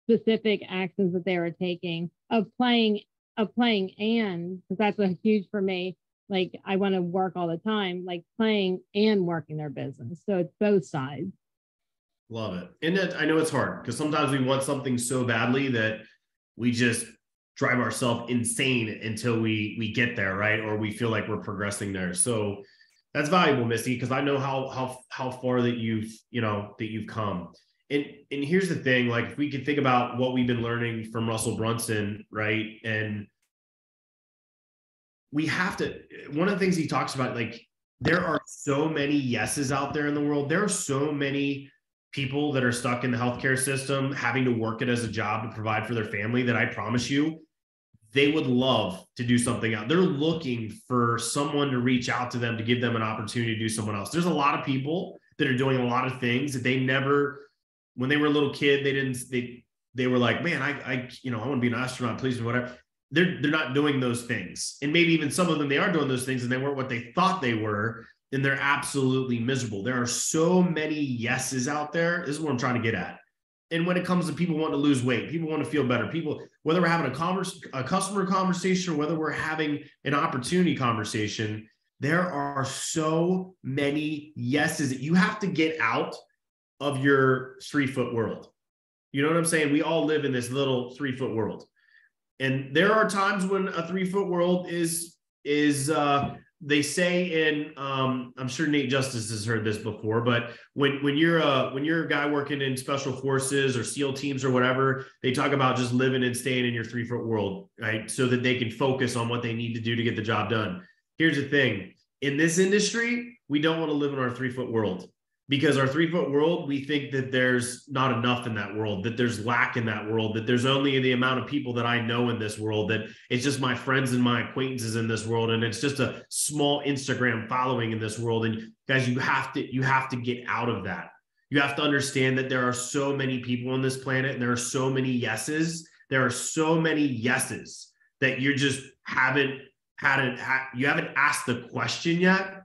specific actions that they were taking of playing, and because that's a huge for me. Like I want to work all the time, like playing and working their business. So it's both sides. Love it. And I know it's hard because sometimes we want something so badly that we just drive ourselves insane until we get there, right? Or we feel like we're progressing there. So that's valuable, Misty, because I know how far that you've come. And here's the thing, like if we could think about what we've been learning from Russell Brunson, right? And we have to, one of the things he talks about, like there are so many yeses out there in the world. There are so many people that are stuck in the healthcare system having to work it as a job to provide for their family that I promise you, they would love to do something else. They're looking for someone to reach out to them to give them an opportunity to do someone else. There's a lot of people that are doing a lot of things that they never, when they were a little kid, they were like, man, I want to be an astronaut, please, or whatever. They're not doing those things. And maybe even some of them, they are doing those things and they weren't what they thought they were. And they're absolutely miserable. There are so many yeses out there. This is what I'm trying to get at. And when it comes to people wanting to lose weight, people want to feel better, people, whether we're having a customer conversation or whether we're having an opportunity conversation, there are so many yeses that you have to get out of your 3-foot world. You know what I'm saying? We all live in this little 3-foot world. And there are times when a 3-foot world is they say in, I'm sure Nate Justice has heard this before, but when you're a guy working in special forces or SEAL teams or whatever, they talk about just living and staying in your 3-foot world, right? So that they can focus on what they need to do to get the job done. Here's the thing. In this industry, we don't want to live in our 3-foot world. Because our 3-foot world, we think that there's not enough in that world, that there's lack in that world, that there's only the amount of people that I know in this world, that it's just my friends and my acquaintances in this world. And it's just a small Instagram following in this world. And guys, you have to get out of that. You have to understand that there are so many people on this planet and there are so many yeses. There are so many yeses that you just haven't asked the question yet.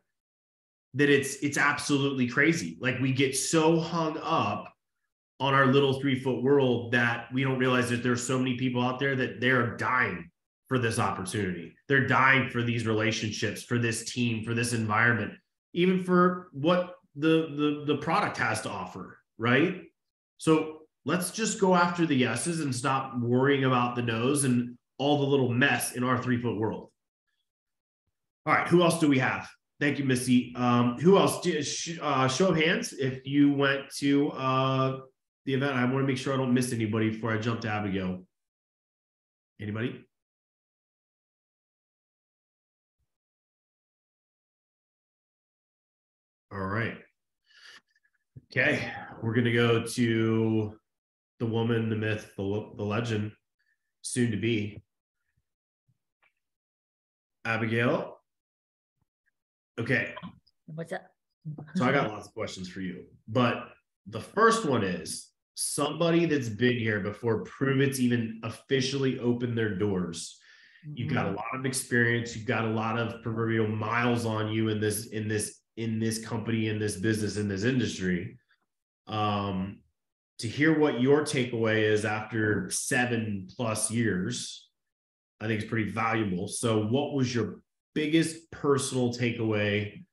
That it's absolutely crazy. Like we get so hung up on our little 3-foot world that we don't realize that there's so many people out there that they're dying for this opportunity. They're dying for these relationships, for this team, for this environment, even for what the product has to offer, right? So let's just go after the yeses and stop worrying about the no's and all the little mess in our 3-foot world. All right, who else do we have? Thank you, Missy. Who else? Show of hands if you went to the event. I want to make sure I don't miss anybody before I jump to Abigail. Anybody? All right. Okay, we're going to go to the woman, the myth, the legend, soon to be. Abigail. Okay. What's up? So I got lots of questions for you, but the first one is somebody that's been here before, prove it's even officially opened their doors. You've got a lot of experience. You've got a lot of proverbial miles on you in this company, in this business, in this industry. To hear what your takeaway is after 7+ years, I think is pretty valuable. So what was your biggest personal takeaway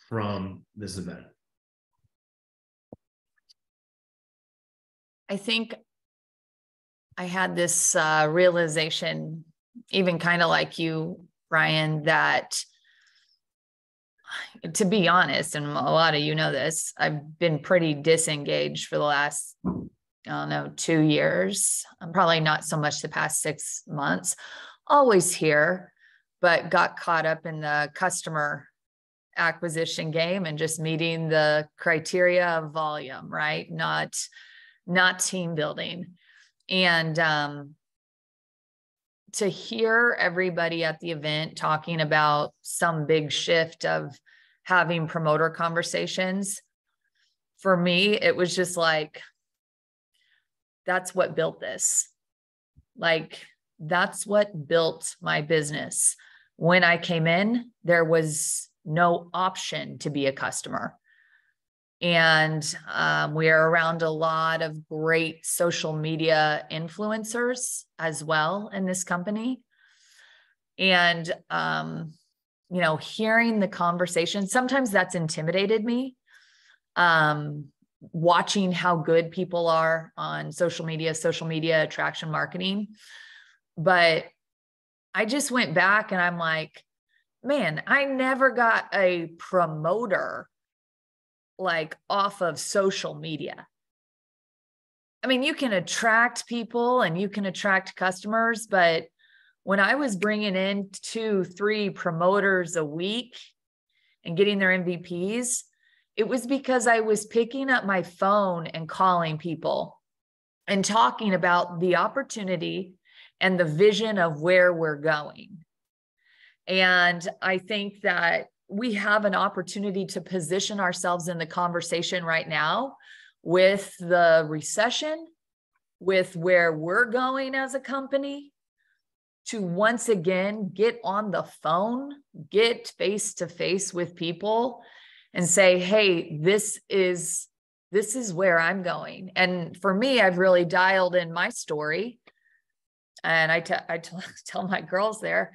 from this event? I think I had this realization, even kind of like you, Ryan, that to be honest, and a lot of you know this, I've been pretty disengaged for the last, 2 years. I'm probably not so much the past 6 months, always here, but got caught up in the customer acquisition game and just meeting the criteria of volume, right? Not team building. And to hear everybody at the event talking about some big shift of having promoter conversations, for me, it was just like, that's what built this. Like, that's what built my business. When I came in, there was no option to be a customer. And we are around a lot of great social media influencers as well in this company. And, you know, hearing the conversation, sometimes that's intimidated me. Watching how good people are on social media attraction marketing. But I just went back and I'm like, man, I never got a promoter like off of social media. I mean, you can attract people and you can attract customers, but when I was bringing in 2-3 promoters a week and getting their MVPs, it was because I was picking up my phone and calling people and talking about the opportunity and the vision of where we're going. And I think that we have an opportunity to position ourselves in the conversation right now with the recession, with where we're going as a company, to once again get on the phone, get face to face with people and say, hey, this is where I'm going. And for me, I've really dialed in my story. And I tell my girls there,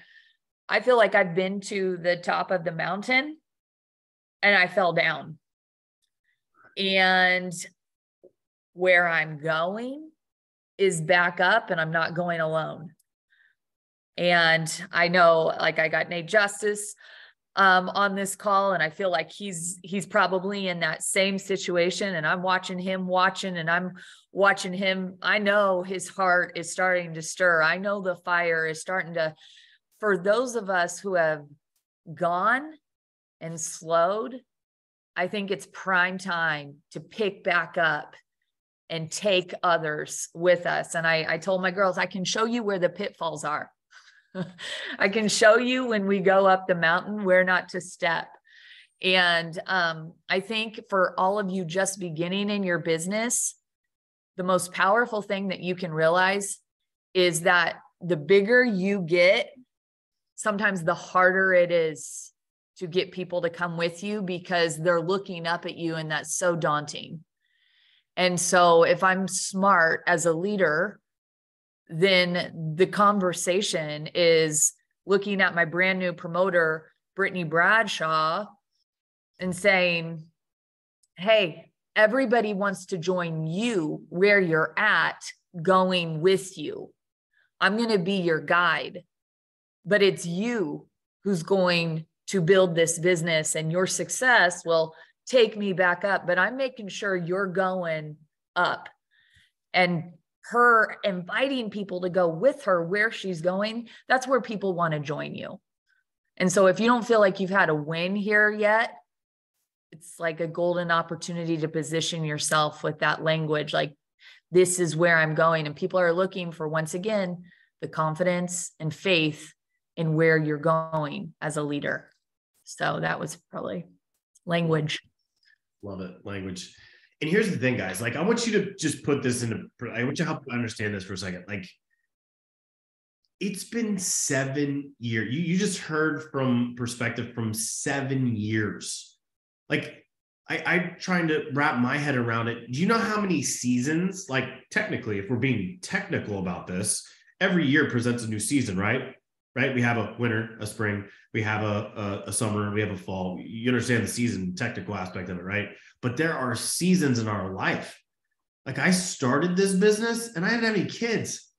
I feel like I've been to the top of the mountain and I fell down. And where I'm going is back up, and I'm not going alone. And I know, like, I got Nate Justice on this call, and I feel like he's probably in that same situation, and I'm watching him and I'm watching him. I know his heart is starting to stir. I know the fire is starting to, for those of us who have gone and slowed, I think it's prime time to pick back up and take others with us. And I told my girls, I can show you where the pitfalls are. I can show you when we go up the mountain where not to step. And I think for all of you just beginning in your business, the most powerful thing that you can realize is that the bigger you get, sometimes the harder it is to get people to come with you because they're looking up at you, and that's so daunting. And so if I'm smart as a leader, then the conversation is looking at my brand new promoter, Brittany Bradshaw, and saying, hey, everybody wants to join you where you're at, going with you. I'm going to be your guide, but it's you who's going to build this business, and your success will take me back up, but I'm making sure you're going up. And her inviting people to go with her where she's going, that's where people want to join you. And so if you don't feel like you've had a win here yet, it's like a golden opportunity to position yourself with that language. Like, this is where I'm going. And people are looking for, once again, the confidence and faith in where you're going as a leader. So that was probably language. Love it. Language. And here's the thing, guys, like, I want you to just put this into, I want you to help understand this for a second. Like, it's been 7 years. You just heard from perspective from 7 years. Like, I'm trying to wrap my head around it. Do you know how many seasons, like, technically, if we're being technical about this, every year presents a new season, right? Right? We have a winter, a spring, we have a summer, we have a fall. You understand the season, technical aspect of it, right? But there are seasons in our life. Like, I started this business and I didn't have any kids.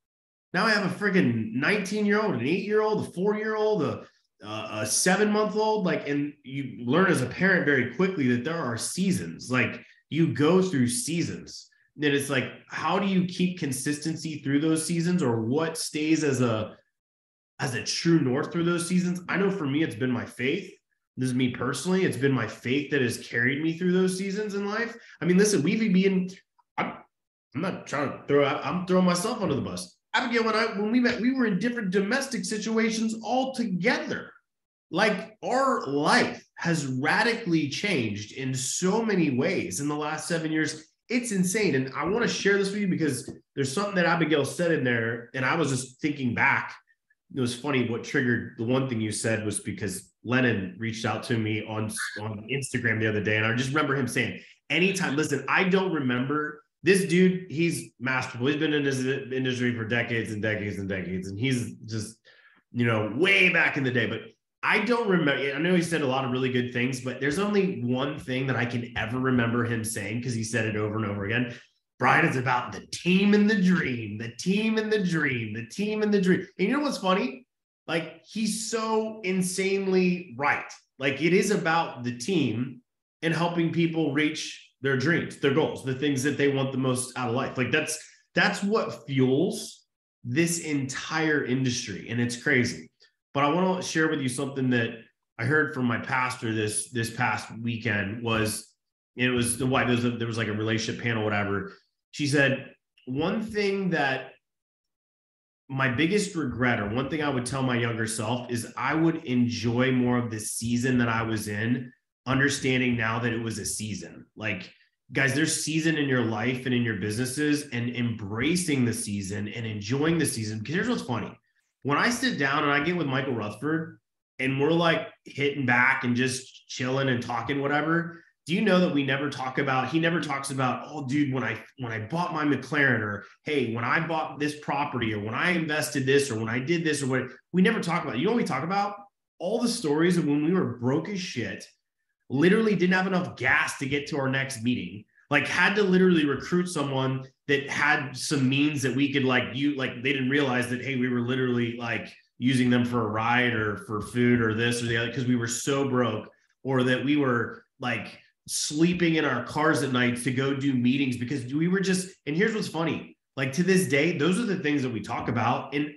Now I have a freaking 19-year-old, an 8-year-old, a 4-year-old, a 7-month-old. Like, and you learn as a parent very quickly that there are seasons. Like, you go through seasons. Then it's like, how do you keep consistency through those seasons, or what stays as a true north through those seasons? I know for me, it's been my faith. This is me personally. It's been my faith that has carried me through those seasons in life. I mean, listen, I'm not trying to I'm throwing myself under the bus. Abigail and I, when we met, we were in different domestic situations altogether. like our life has radically changed in so many ways in the last 7 years. It's insane. And I want to share this with you because there's something that Abigail said in there. And I was just thinking back. It was funny. What triggered the one thing you said was because Lennon reached out to me on Instagram the other day. And I just remember him saying, anytime, listen, I don't remember this dude. He's masterful. He's been in this industry for decades and decades and decades. And he's just, way back in the day. But I don't remember. I know he said a lot of really good things, but there's only one thing that I can ever remember him saying, because he said it over and over again. Brian, it's about the team and the dream, the team and the dream, the team and the dream. And you know what's funny? Like, he's so insanely right. Like, it is about the team and helping people reach their dreams, their goals, the things that they want the most out of life. Like, that's what fuels this entire industry. And it's crazy. But I want to share with you something that I heard from my pastor this past weekend. It was the wife. There was like a relationship panel, whatever. She said, one thing that my biggest regret, or one thing I would tell my younger self, is I would enjoy more of the season that I was in, understanding now that it was a season. Like, guys, there's season in your life and in your businesses, and embracing the season and enjoying the season. Because here's what's funny. When I sit down and I get with Michael Rutherford and we're like hitting back and just chilling and talking, whatever, do you know that he never talks about, oh, dude, when I bought my McLaren, or hey, when I bought this property, or when I invested this, or when I did this, or what, we never talk about it. You know what we talk about? All the stories of when we were broke as shit, literally didn't have enough gas to get to our next meeting, like had to literally recruit someone that had some means that we could they didn't realize that, hey, we were literally like using them for a ride or for food or this or the other, because we were so broke, or that we were like sleeping in our cars at night to go do meetings because we were just, and here's what's funny, like to this day, those are the things that we talk about. And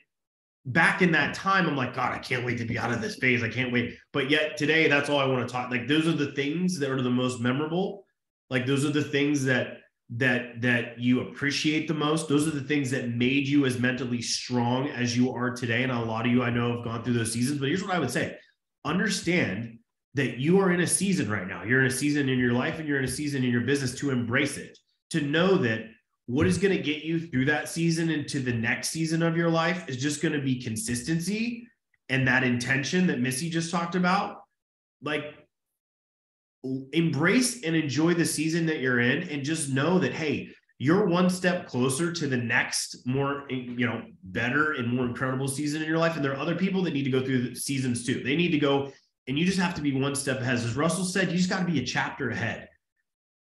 back in that time, I'm like, God, I can't wait to be out of this phase. I can't wait. But yet today, that's all I want to talk. Like, those are the things that are the most memorable. Like, those are the things that you appreciate the most. Those are the things that made you as mentally strong as you are today. And a lot of you I know have gone through those seasons. But here's what I would say. Understand that you are in a season right now. You're in a season in your life, and you're in a season in your business, to embrace it, to know that what is going to get you through that season into the next season of your life is just going to be consistency and that intention that Missy just talked about. Like, embrace and enjoy the season that you're in, and just know that, hey, you're one step closer to the next more, better and more incredible season in your life. And there are other people that need to go through the seasons too. They need to go, and you just have to be one step ahead. As Russell said, you just got to be a chapter ahead.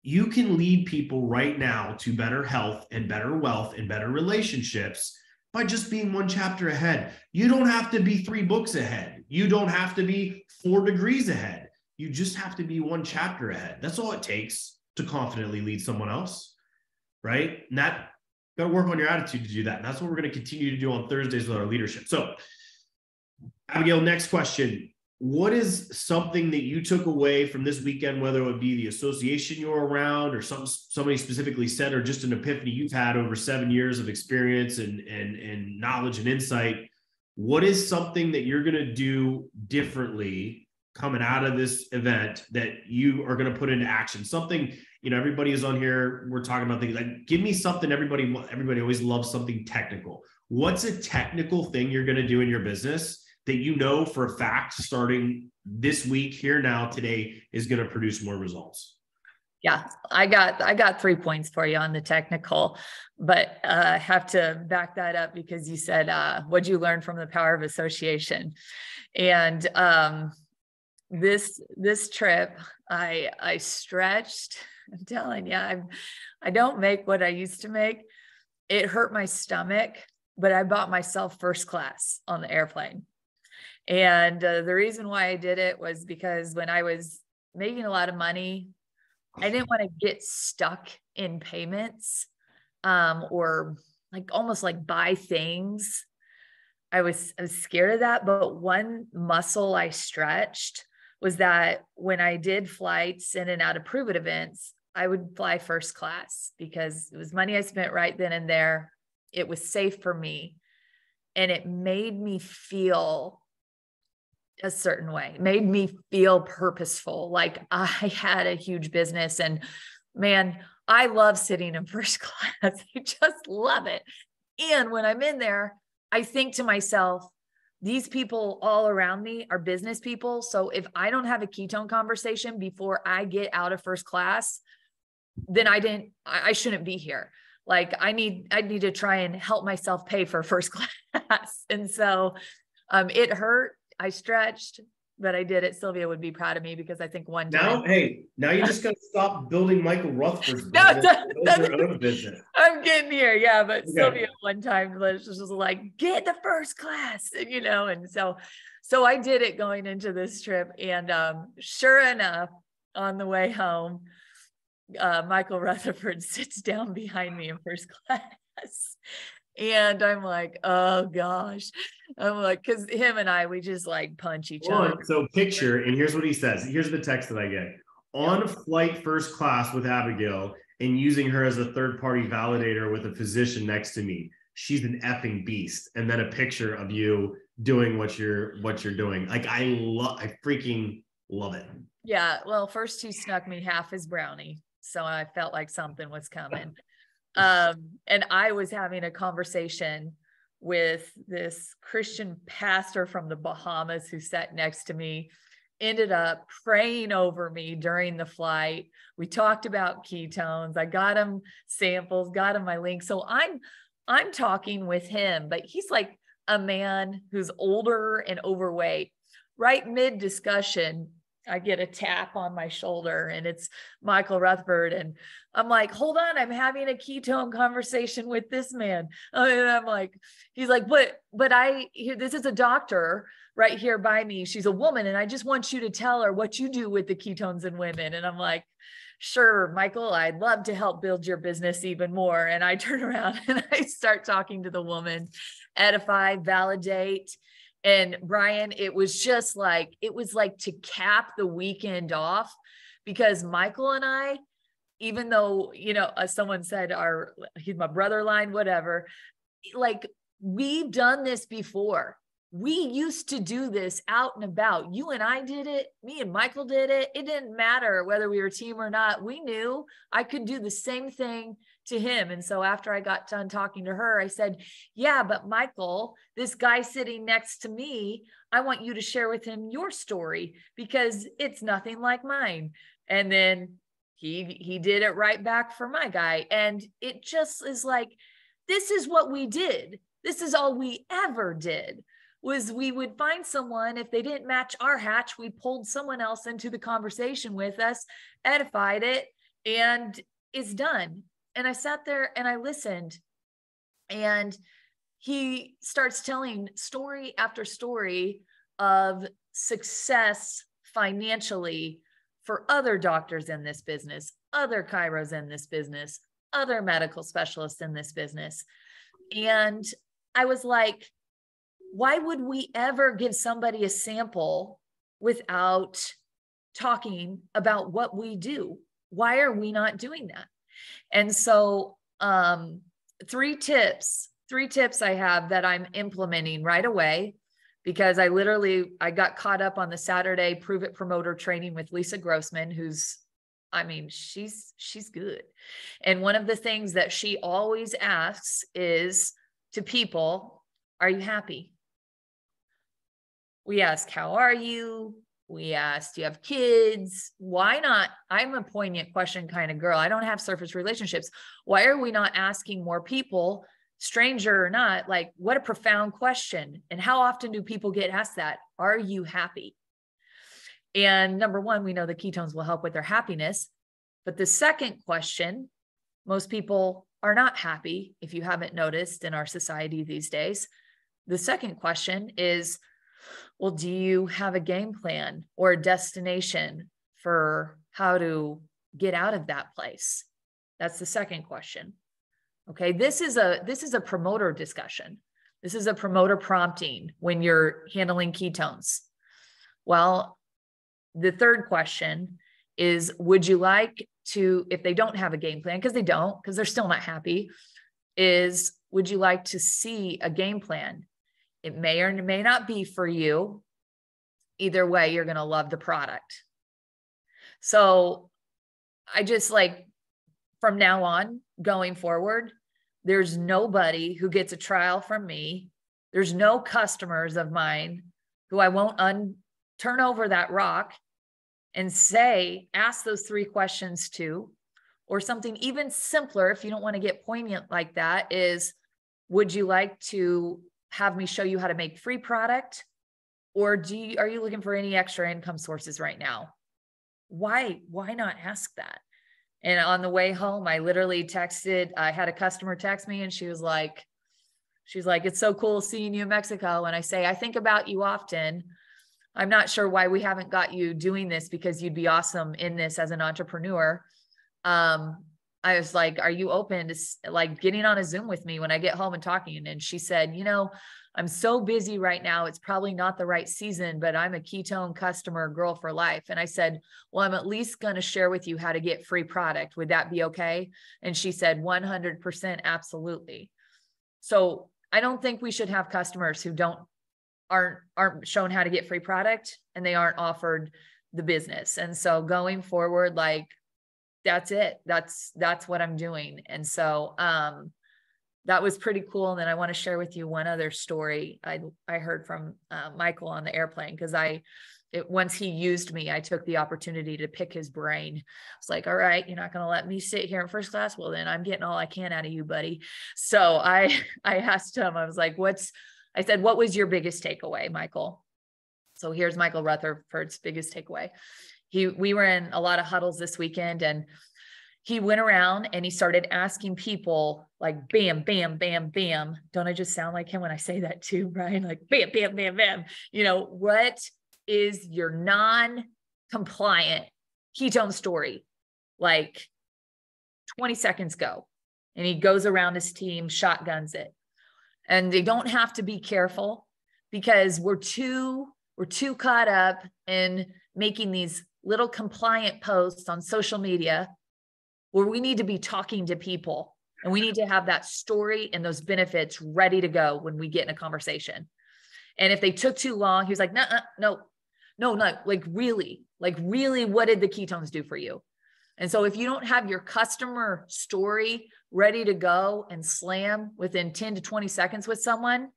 You can lead people right now to better health and better wealth and better relationships by just being one chapter ahead. You don't have to be 3 books ahead. You don't have to be 4 degrees ahead. You just have to be one chapter ahead. That's all it takes to confidently lead someone else, right? And that, got to work on your attitude to do that. And that's what we're going to continue to do on Thursdays with our leadership. So, Abigail, next question. What is something that you took away from this weekend, whether it would be the association you're around, or somebody specifically said, or just an epiphany you've had over 7 years of experience and knowledge and insight? What is something that you're going to do differently coming out of this event that you are going to put into action? Something, everybody is on here, we're talking about things like, give me something. Everybody always loves something technical. What's a technical thing you're going to do in your business that you know for a fact, starting this week, here now, today, is going to produce more results? Yeah, I got 3 points for you on the technical, but I have to back that up because you said, what'd you learn from the power of association? And this trip, I stretched. I'm telling you, I don't make what I used to make. It hurt my stomach, but I bought myself first class on the airplane. And the reason why I did it was because when I was making a lot of money, I didn't want to get stuck in payments or almost buy things. I was scared of that. But one muscle I stretched was that when I did flights in and out of prove it events, I would fly first class because it was money I spent right then and there. It was safe for me. And it made me feel a certain way. It made me feel purposeful. Like I had a huge business, and man, I love sitting in first class. I just love it. And when I'm in there, I think to myself, these people all around me are business people. So if I don't have a ketone conversation before I get out of first class, then I shouldn't be here. Like I need to try and help myself pay for first class. And so it hurt. I stretched, but I did it. Sylvia would be proud of me because I think one time. Now you just got to stop building Michael Rutherford's business. Build your own business. I'm getting here. Yeah. But okay. Sylvia one time was just like, get the first class, you know? And so I did it going into this trip. And sure enough, on the way home, Michael Rutherford sits down behind me in first class. And I'm like, oh gosh. I'm like, because him and we just like punch each other. So picture, and here's what he says. Here's the text that I get. On flight first class with Abigail and using her as a third-party validator with a physician next to me. She's an effing beast. And then a picture of you doing what you're doing. Like I freaking love it. Yeah. Well, first he snuck me half his brownie. So I felt like something was coming. And I was having a conversation with this Christian pastor from the Bahamas who sat next to me, ended up praying over me during the flight. We talked about ketones. I got him samples, got him my link. So I'm talking with him, but he's like a man who's older and overweight. Right mid discussion, I get a tap on my shoulder and it's Michael Rutherford. And I'm like, hold on, I'm having a ketone conversation with this man. And I'm like, he's like, but this is a doctor right here by me. She's a woman. And I just want you to tell her what you do with the ketones in women. And I'm like, sure, Michael, I'd love to help build your business even more. And I turn around and I start talking to the woman, edify, validate. And Brian, it was like to cap the weekend off, because Michael and I, even though, you know, as someone said, he's my brother line, whatever, like we've done this before. We used to do this out and about. You and I did it. Me and Michael did it. It didn't matter whether we were a team or not. We knew I could do the same thing to him. And so after I got done talking to her, I said, yeah, but Michael, this guy sitting next to me, I want you to share with him your story because it's nothing like mine. And then he did it right back for my guy. And it just is like, this is what we did. This is all we ever did. Was we would find someone, if they didn't match our hatch, we pulled someone else into the conversation with us, edified it, and it's done. And I sat there and I listened, and he starts telling story after story of success financially for other doctors in this business, other chiros in this business, other medical specialists in this business. And I was like, why would we ever give somebody a sample without talking about what we do? Why are we not doing that? And so three tips I have that I'm implementing right away, because I got caught up on the Saturday Prove It Promoter training with Lisa Grossman, she's good. And one of the things that she always asks is to people, are you happy? We ask, how are you? We ask, do you have kids? Why not? I'm a poignant question kind of girl. I don't have surface relationships. Why are we not asking more people, stranger or not? Like, what a profound question. And how often do people get asked that? Are you happy? And number one, we know the ketones will help with their happiness. But the second question, most people are not happy, if you haven't noticed in our society these days. The second question is, well, do you have a game plan or a destination for how to get out of that place? That's the second question. Okay. This is a promoter discussion. This is a promoter prompting when you're handling ketones. Well, the third question is, would you like to, if they don't have a game plan, because they're still not happy, is, would you like to see a game plan? It may or may not be for you. either way, you're going to love the product. So I just like, from now on going forward, there's nobody who gets a trial from me. There's no customers of mine who I won't turn over that rock and ask those 3 questions to, or something even simpler. If you don't want to get poignant like that, is, would you like to have me show you how to make free product? Or are you looking for any extra income sources right now? Why not ask that? And on the way home, I literally I had a customer text me, and she's like, it's so cool seeing you in Mexico. And I say, I think about you often. I'm not sure why we haven't got you doing this, because you'd be awesome in this as an entrepreneur. I was like, are you open to like getting on a Zoom with me when I get home and talking? And she said, I'm so busy right now. It's probably not the right season, but I'm a ketone customer girl for life. And I said, well, I'm at least going to share with you how to get free product. Would that be okay? And she said, 100%. Absolutely. So I don't think we should have customers who aren't shown how to get free product, and they aren't offered the business. And so going forward, like, that's it. That's what I'm doing. And so, that was pretty cool. And then I want to share with you one other story I heard from Michael on the airplane, because once he used me, I took the opportunity to pick his brain. It's like, all right, you're not going to let me sit here in first class. Well, then I'm getting all I can out of you, buddy. So I asked him, I was like, I said, what was your biggest takeaway, Michael? So here's Michael Rutherford's biggest takeaway. We were in a lot of huddles this weekend, and he went around and he started asking people, like, bam, bam, bam, bam. Don't I just sound like him when I say that too, Brian? Like, bam, bam, bam, bam. What is your non-compliant ketone story? Like, 20 seconds go. And he goes around his team, shotguns it. And they don't have to be careful, because we're too caught up in making these little compliant posts on social media, where we need to be talking to people, and we need to have that story and those benefits ready to go when we get in a conversation. And if they took too long, he was like, no, like really, what did the ketones do for you? And so if you don't have your customer story ready to go and slam within 10 to 20 seconds with someone,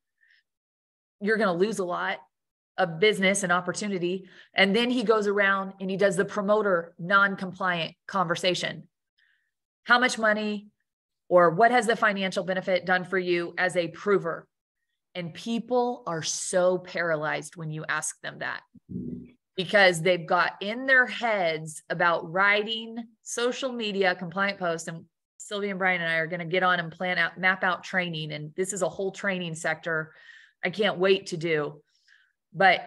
you're going to lose a lot of business and opportunity. And then he goes around and he does the promoter non-compliant conversation. How much money, or what has the financial benefit done for you as a prover? And people are so paralyzed when you ask them that, because they've got in their heads about writing social media compliant posts. And Sylvia and Brian and I are going to get on and map out training. And this is a whole training sector I can't wait to do. But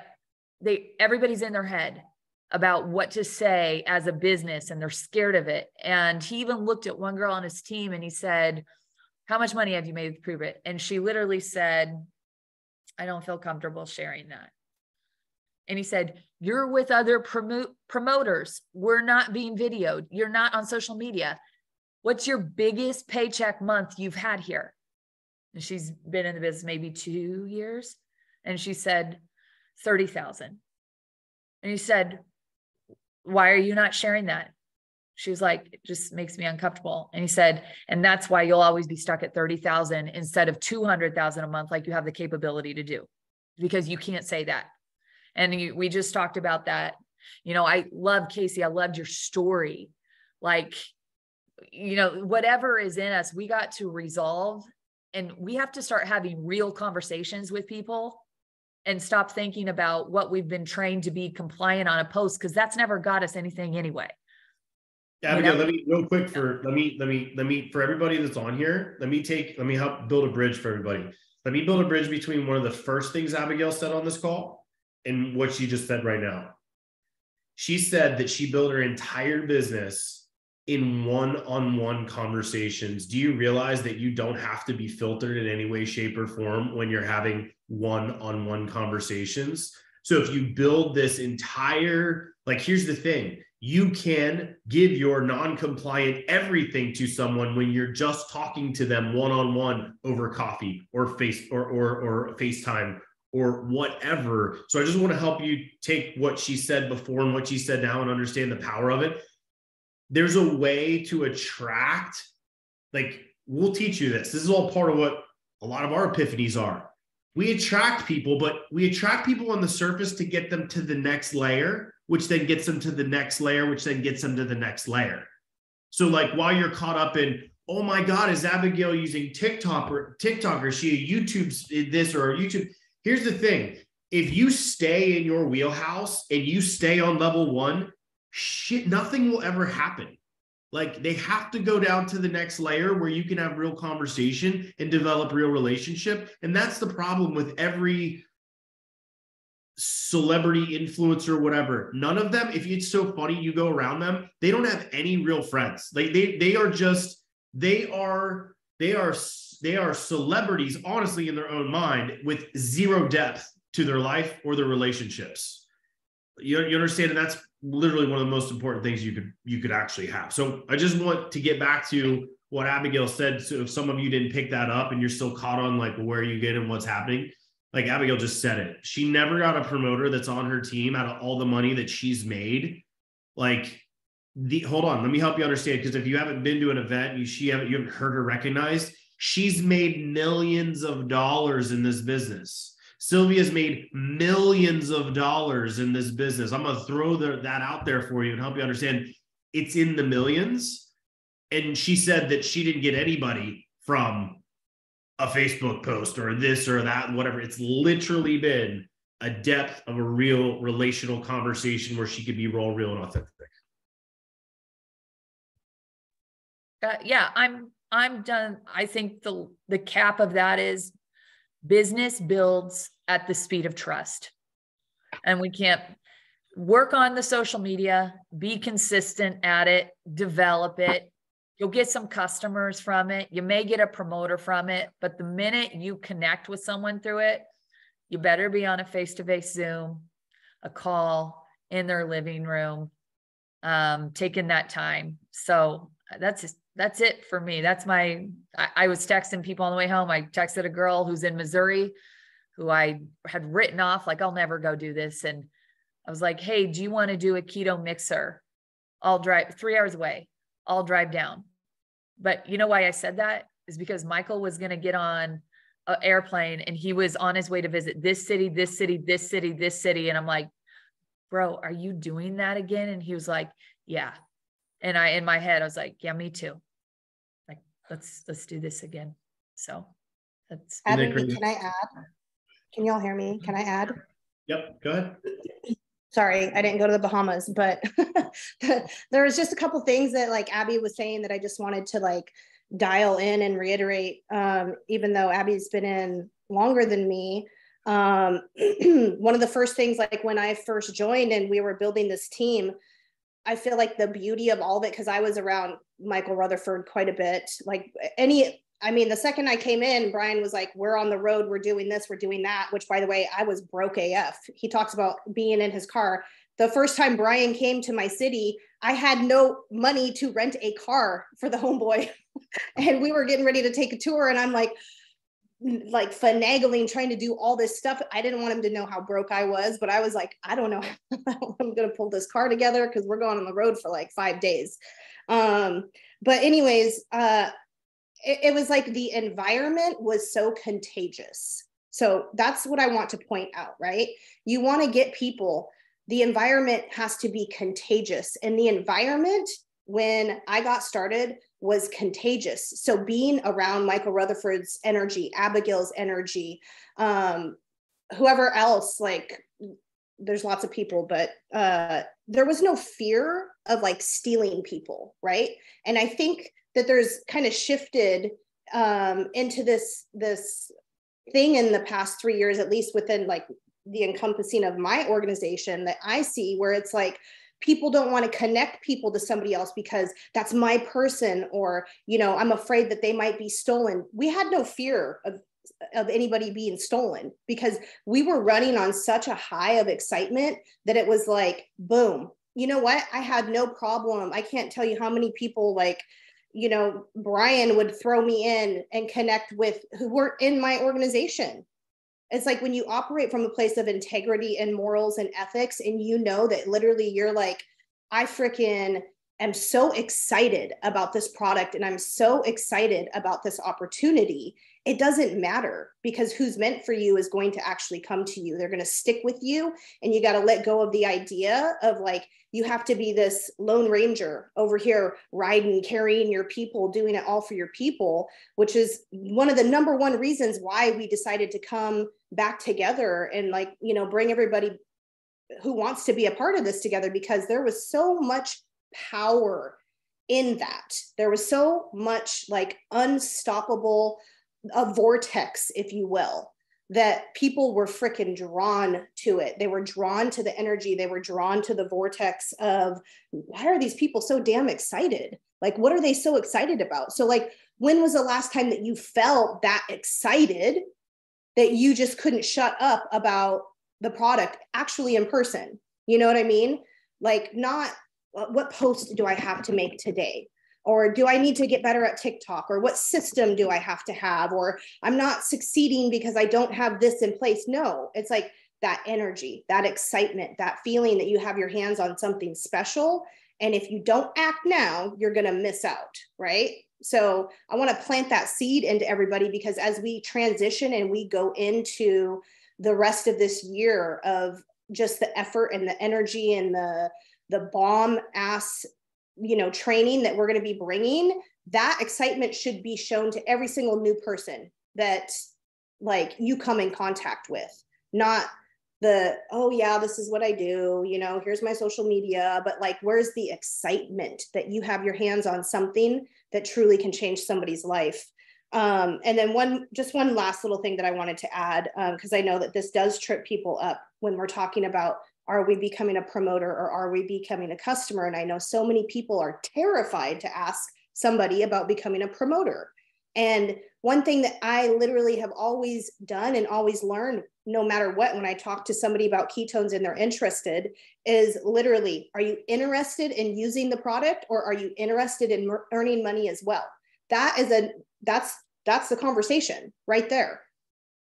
everybody's in their head about what to say as a business, and they're scared of it. And he even looked at one girl on his team and he said, how much money have you made to prove it? And she literally said, I don't feel comfortable sharing that. And he said, you're with other promoters. We're not being videoed. You're not on social media. What's your biggest paycheck month you've had here? And she's been in the business maybe 2 years. And she said, 30,000. And he said, why are you not sharing that? She was like, it just makes me uncomfortable. And he said, and that's why you'll always be stuck at 30,000 instead of 200,000 a month, like you have the capability to do, because you can't say that. And we just talked about that. I love, Casey, I loved your story. Like, whatever is in us, we got to resolve, and we have to start having real conversations with people and stop thinking about what we've been trained to be compliant on a post, because that's never got us anything anyway. Abigail, let me for everybody that's on here, let me help build a bridge for everybody. Let me build a bridge between one of the first things Abigail said on this call and what she just said right now. She said that she built her entire business in one-on-one conversations. Do you realize that you don't have to be filtered in any way, shape, or form when you're having one-on-one conversations? So if you build this entire, here's the thing, you can give your non-compliant everything to someone when you're just talking to them one-on-one over coffee or FaceTime or whatever. So I just want to help you take what she said before and what she said now and understand the power of it. There's a way to attract, like, we'll teach you this. This is all part of what a lot of our epiphanies are. We attract people, but we attract people on the surface to get them to the next layer, which then gets them to the next layer, which then gets them to the next layer. So like while you're caught up in, oh my God, is Abigail using TikTok or is she a YouTube this or a YouTube? Here's the thing. If you stay in your wheelhouse and you stay on level one, shit, nothing will ever happen. Like they have to go down to the next layer where you can have real conversation and develop real relationship. And that's the problem with every celebrity influencer, whatever. None of them, if it's so funny, you go around them, they don't have any real friends. Like they are celebrities, honestly, in their own mind with zero depth to their life or their relationships. You understand? And that's literally one of the most important things you could actually have. So I just want to get back to what Abigail said. So if some of you didn't pick that up and you're still caught on like where you get and what's happening, like Abigail just said it. She never got a promoter that's on her team out of all the money that she's made. Like hold on, let me help you understand. Because if you haven't been to an event, you haven't heard her recognized. She's made millions of dollars in this business. Sylvia's made millions of dollars in this business. I'm going to throw that out there for you and help you understand. It's in the millions. And she said that she didn't get anybody from a Facebook post or this or that, whatever. It's literally been a depth of a real relational conversation where she could be real and authentic. Yeah, I'm done. I think the cap of that is business builds at the speed of trust. And we can't work on the social media, be consistent at it, develop it. You'll get some customers from it. You may get a promoter from it, but the minute you connect with someone through it, you better be on a face-to-face Zoom, a call in their living room, taking that time. So that's it for me. I was texting people on the way home. I texted a girl who's in Missouri who I had written off, like, I'll never go do this. And I was like, hey, do you want to do a keto mixer? I'll drive 3 hours away. I'll drive down. But you know why I said that is because Michael was going to get on an airplane and he was on his way to visit this city, this city, this city, this city. And I'm like, bro, are you doing that again? And he was like, yeah. And in my head, I was like, yeah, me too. Like, let's do this again. So that's. Abby, can I add? Can y'all hear me? Can I add? Yep, go ahead. Sorry, I didn't go to the Bahamas, but there was just a couple things that like Abby was saying that I just wanted to like dial in and reiterate, even though Abby's been in longer than me. One of the first things, like when I first joined and we were building this team, I feel like the beauty of all of it, because I was around Michael Rutherford quite a bit, the second I came in, Brian was like, we're on the road, we're doing this, we're doing that, which by the way, I was broke AF. He talks about being in his car. The first time Brian came to my city, I had no money to rent a car for the homeboy. And we were getting ready to take a tour. And I'm like finagling, trying to do all this stuff. I didn't want him to know how broke I was, but I was like, I don't know how I'm going to pull this car together because we're going on the road for like 5 days. But anyways, it was like the environment was so contagious. So that's what I want to point out, right? You want to get people, the environment has to be contagious. And the environment when I got started was contagious. So being around Michael Rutherford's energy, Abigail's energy, whoever else, like there's lots of people, but there was no fear of like stealing people, right? And I think that there's kind of shifted into this thing in the past 3 years, at least within like the encompassing of my organization that I see, where it's like people don't want to connect people to somebody else because that's my person, or, you know, I'm afraid that they might be stolen. We had no fear of anybody being stolen because we were running on such a high of excitement that it was like, boom, you know what? I had no problem. I can't tell you how many people, like, you know, Brian would throw me in and connect with who were in my organization. It's like when you operate from a place of integrity and morals and ethics, and you know that literally you're like, I freaking am so excited about this product and I'm so excited about this opportunity. It doesn't matter, because who's meant for you is going to actually come to you. They're going to stick with you, and you got to let go of the idea of like, you have to be this lone ranger over here riding, carrying your people, doing it all for your people, which is one of the number one reasons why we decided to come back together and like, you know, bring everybody who wants to be a part of this together, because there was so much power in that. There was so much like unstoppable, a vortex, if you will, that people were freaking drawn to it. They were drawn to the energy. They were drawn to the vortex of, why are these people so damn excited? Like, what are they so excited about? So like, when was the last time that you felt that excited that you just couldn't shut up about the product actually in person? You know what I mean? Like, not what post do I have to make today? Or do I need to get better at TikTok? Or what system do I have to have? Or I'm not succeeding because I don't have this in place. No, it's like that energy, that excitement, that feeling that you have your hands on something special. And if you don't act now, you're going to miss out, right? So I want to plant that seed into everybody, because as we transition and we go into the rest of this year of just the effort and the energy and the bomb ass, you know, training that we're going to be bringing, that excitement should be shown to every single new person that like you come in contact with, not the, oh yeah, this is what I do, you know, here's my social media, but like, where's the excitement that you have your hands on something that truly can change somebody's life? And then one last little thing that I wanted to add, because I know that this does trip people up when we're talking about, are we becoming a promoter or are we becoming a customer? And I know so many people are terrified to ask somebody about becoming a promoter. And one thing that I literally have always done and always learned, no matter what, when I talk to somebody about ketones and they're interested, is literally, are you interested in using the product, or are you interested in earning money as well? That's the conversation right there.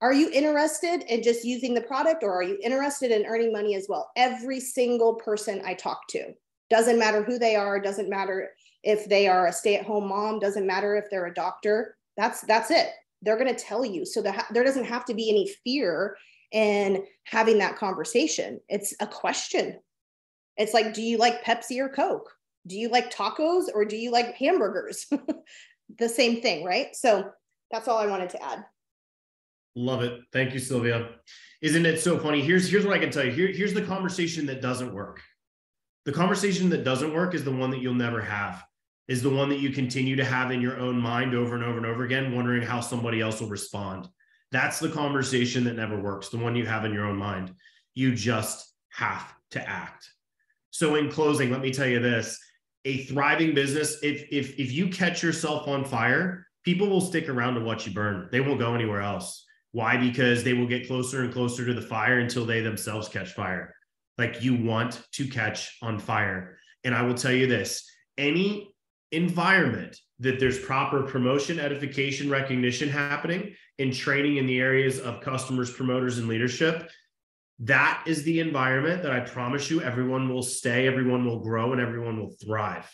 Are you interested in just using the product, or are you interested in earning money as well? Every single person I talk to, doesn't matter who they are, doesn't matter if they are a stay-at-home mom, doesn't matter if they're a doctor, that's it. They're going to tell you. So there doesn't have to be any fear in having that conversation. It's a question. It's like, do you like Pepsi or Coke? Do you like tacos or do you like hamburgers? The same thing, right? So that's all I wanted to add. Love it. Thank you, Sylvia. Isn't it so funny? Here's what I can tell you. Here's the conversation that doesn't work. The conversation that doesn't work is the one that you'll never have, is the one that you continue to have in your own mind over and over and over again, wondering how somebody else will respond. That's the conversation that never works, the one you have in your own mind. You just have to act. So in closing, let me tell you this. A thriving business, if you catch yourself on fire, people will stick around to watch you burn. They won't go anywhere else. Why? Because they will get closer and closer to the fire until they themselves catch fire. Like, you want to catch on fire. And I will tell you this, any environment that there's proper promotion, edification, recognition happening, and training in the areas of customers, promoters, and leadership, that is the environment that I promise you everyone will stay, everyone will grow, and everyone will thrive.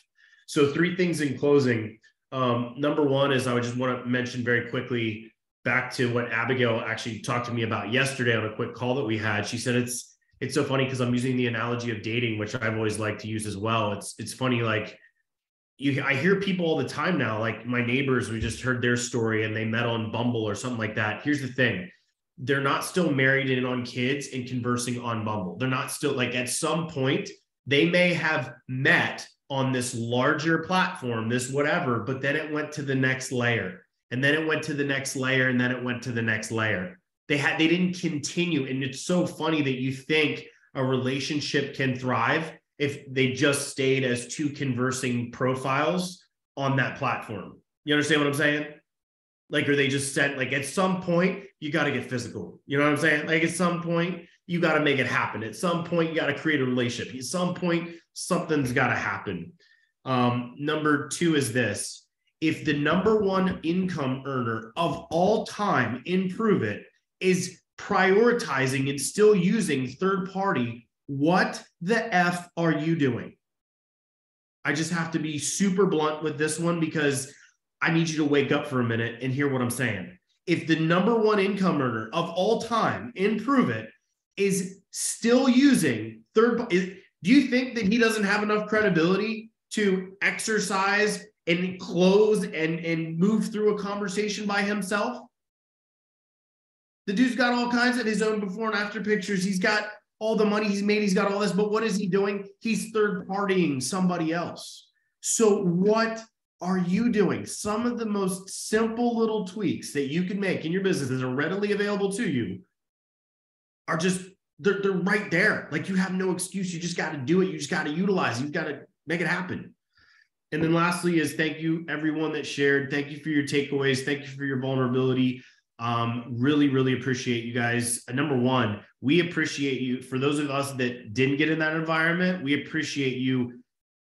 So 3 things in closing. Number one is, I would just want to mention very quickly back to what Abigail actually talked to me about yesterday on a quick call that we had. She said, it's so funny because I'm using the analogy of dating, which I've always liked to use as well. It's funny, like I hear people all the time now, like my neighbors, we just heard their story and they met on Bumble or something like that. Here's the thing. They're not still married and on kids and conversing on Bumble. They're not still, like, at some point they may have met on this larger platform, this whatever, but then it went to the next layer. And then it went to the next layer, and then it went to the next layer. They didn't continue. And it's so funny that you think a relationship can thrive if they just stayed as 2 conversing profiles on that platform. You understand what I'm saying? Like, or they just said, like, at some point, you got to get physical. You know what I'm saying? Like, at some point, you got to make it happen. At some point, you got to create a relationship. At some point, something's got to happen. Number 2 is this. If the number 1 income earner of all time, in Prove It, is prioritizing and still using third party, what the F are you doing? I just have to be super blunt with this one because I need you to wake up for a minute and hear what I'm saying. If the number one income earner of all time in Prove It is still using do you think that he doesn't have enough credibility to exercise and close and move through a conversation by himself? The dude's got all kinds of his own before and after pictures. He's got all the money he's made. He's got all this, but what is he doing? He's third partying somebody else. So what are you doing? Some of the most simple little tweaks that you can make in your business that are readily available to you are just, they're right there. Like, you have no excuse. You just got to do it. You just got to utilize. You've got to make it happen. And then lastly is thank you everyone that shared. Thank you for your takeaways. Thank you for your vulnerability. Really, really appreciate you guys. Number one, we appreciate you. For those of us that didn't get in that environment, we appreciate you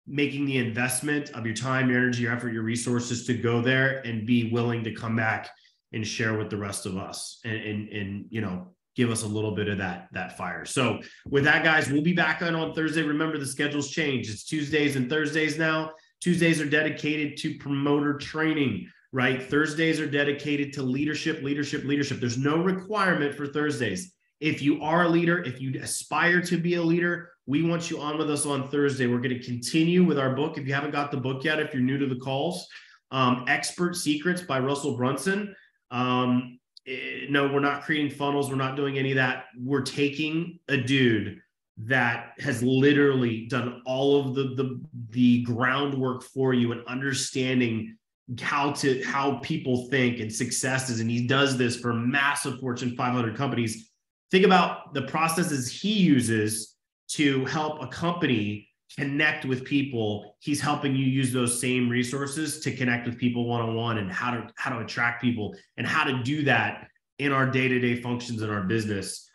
making the investment of your time, your energy, your effort, your resources to go there and be willing to come back and share with the rest of us and you know, give us a little bit of that fire. So with that, guys, we'll be back on Thursday. Remember, the schedule's changed. It's Tuesdays and Thursdays now. Tuesdays are dedicated to promoter training, right? Thursdays are dedicated to leadership. There's no requirement for Thursdays. If you are a leader, if you aspire to be a leader, we want you on with us on Thursday. We're going to continue with our book. If you haven't got the book yet, if you're new to the calls, Expert Secrets by Russell Brunson. No, we're not creating funnels. We're not doing any of that. We're taking a dude that has literally done all of the groundwork for you and understanding how people think and successes. And he does this for massive Fortune 500 companies. Think about the processes he uses to help a company connect with people. He's helping you use those same resources to connect with people one-on-one and how to attract people and how to do that in our day-to-day functions in our business.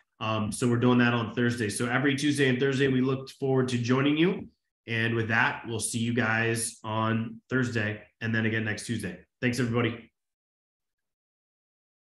So we're doing that on Thursday. So every Tuesday and Thursday, we look forward to joining you. And with that, we'll see you guys on Thursday and then again next Tuesday. Thanks, everybody.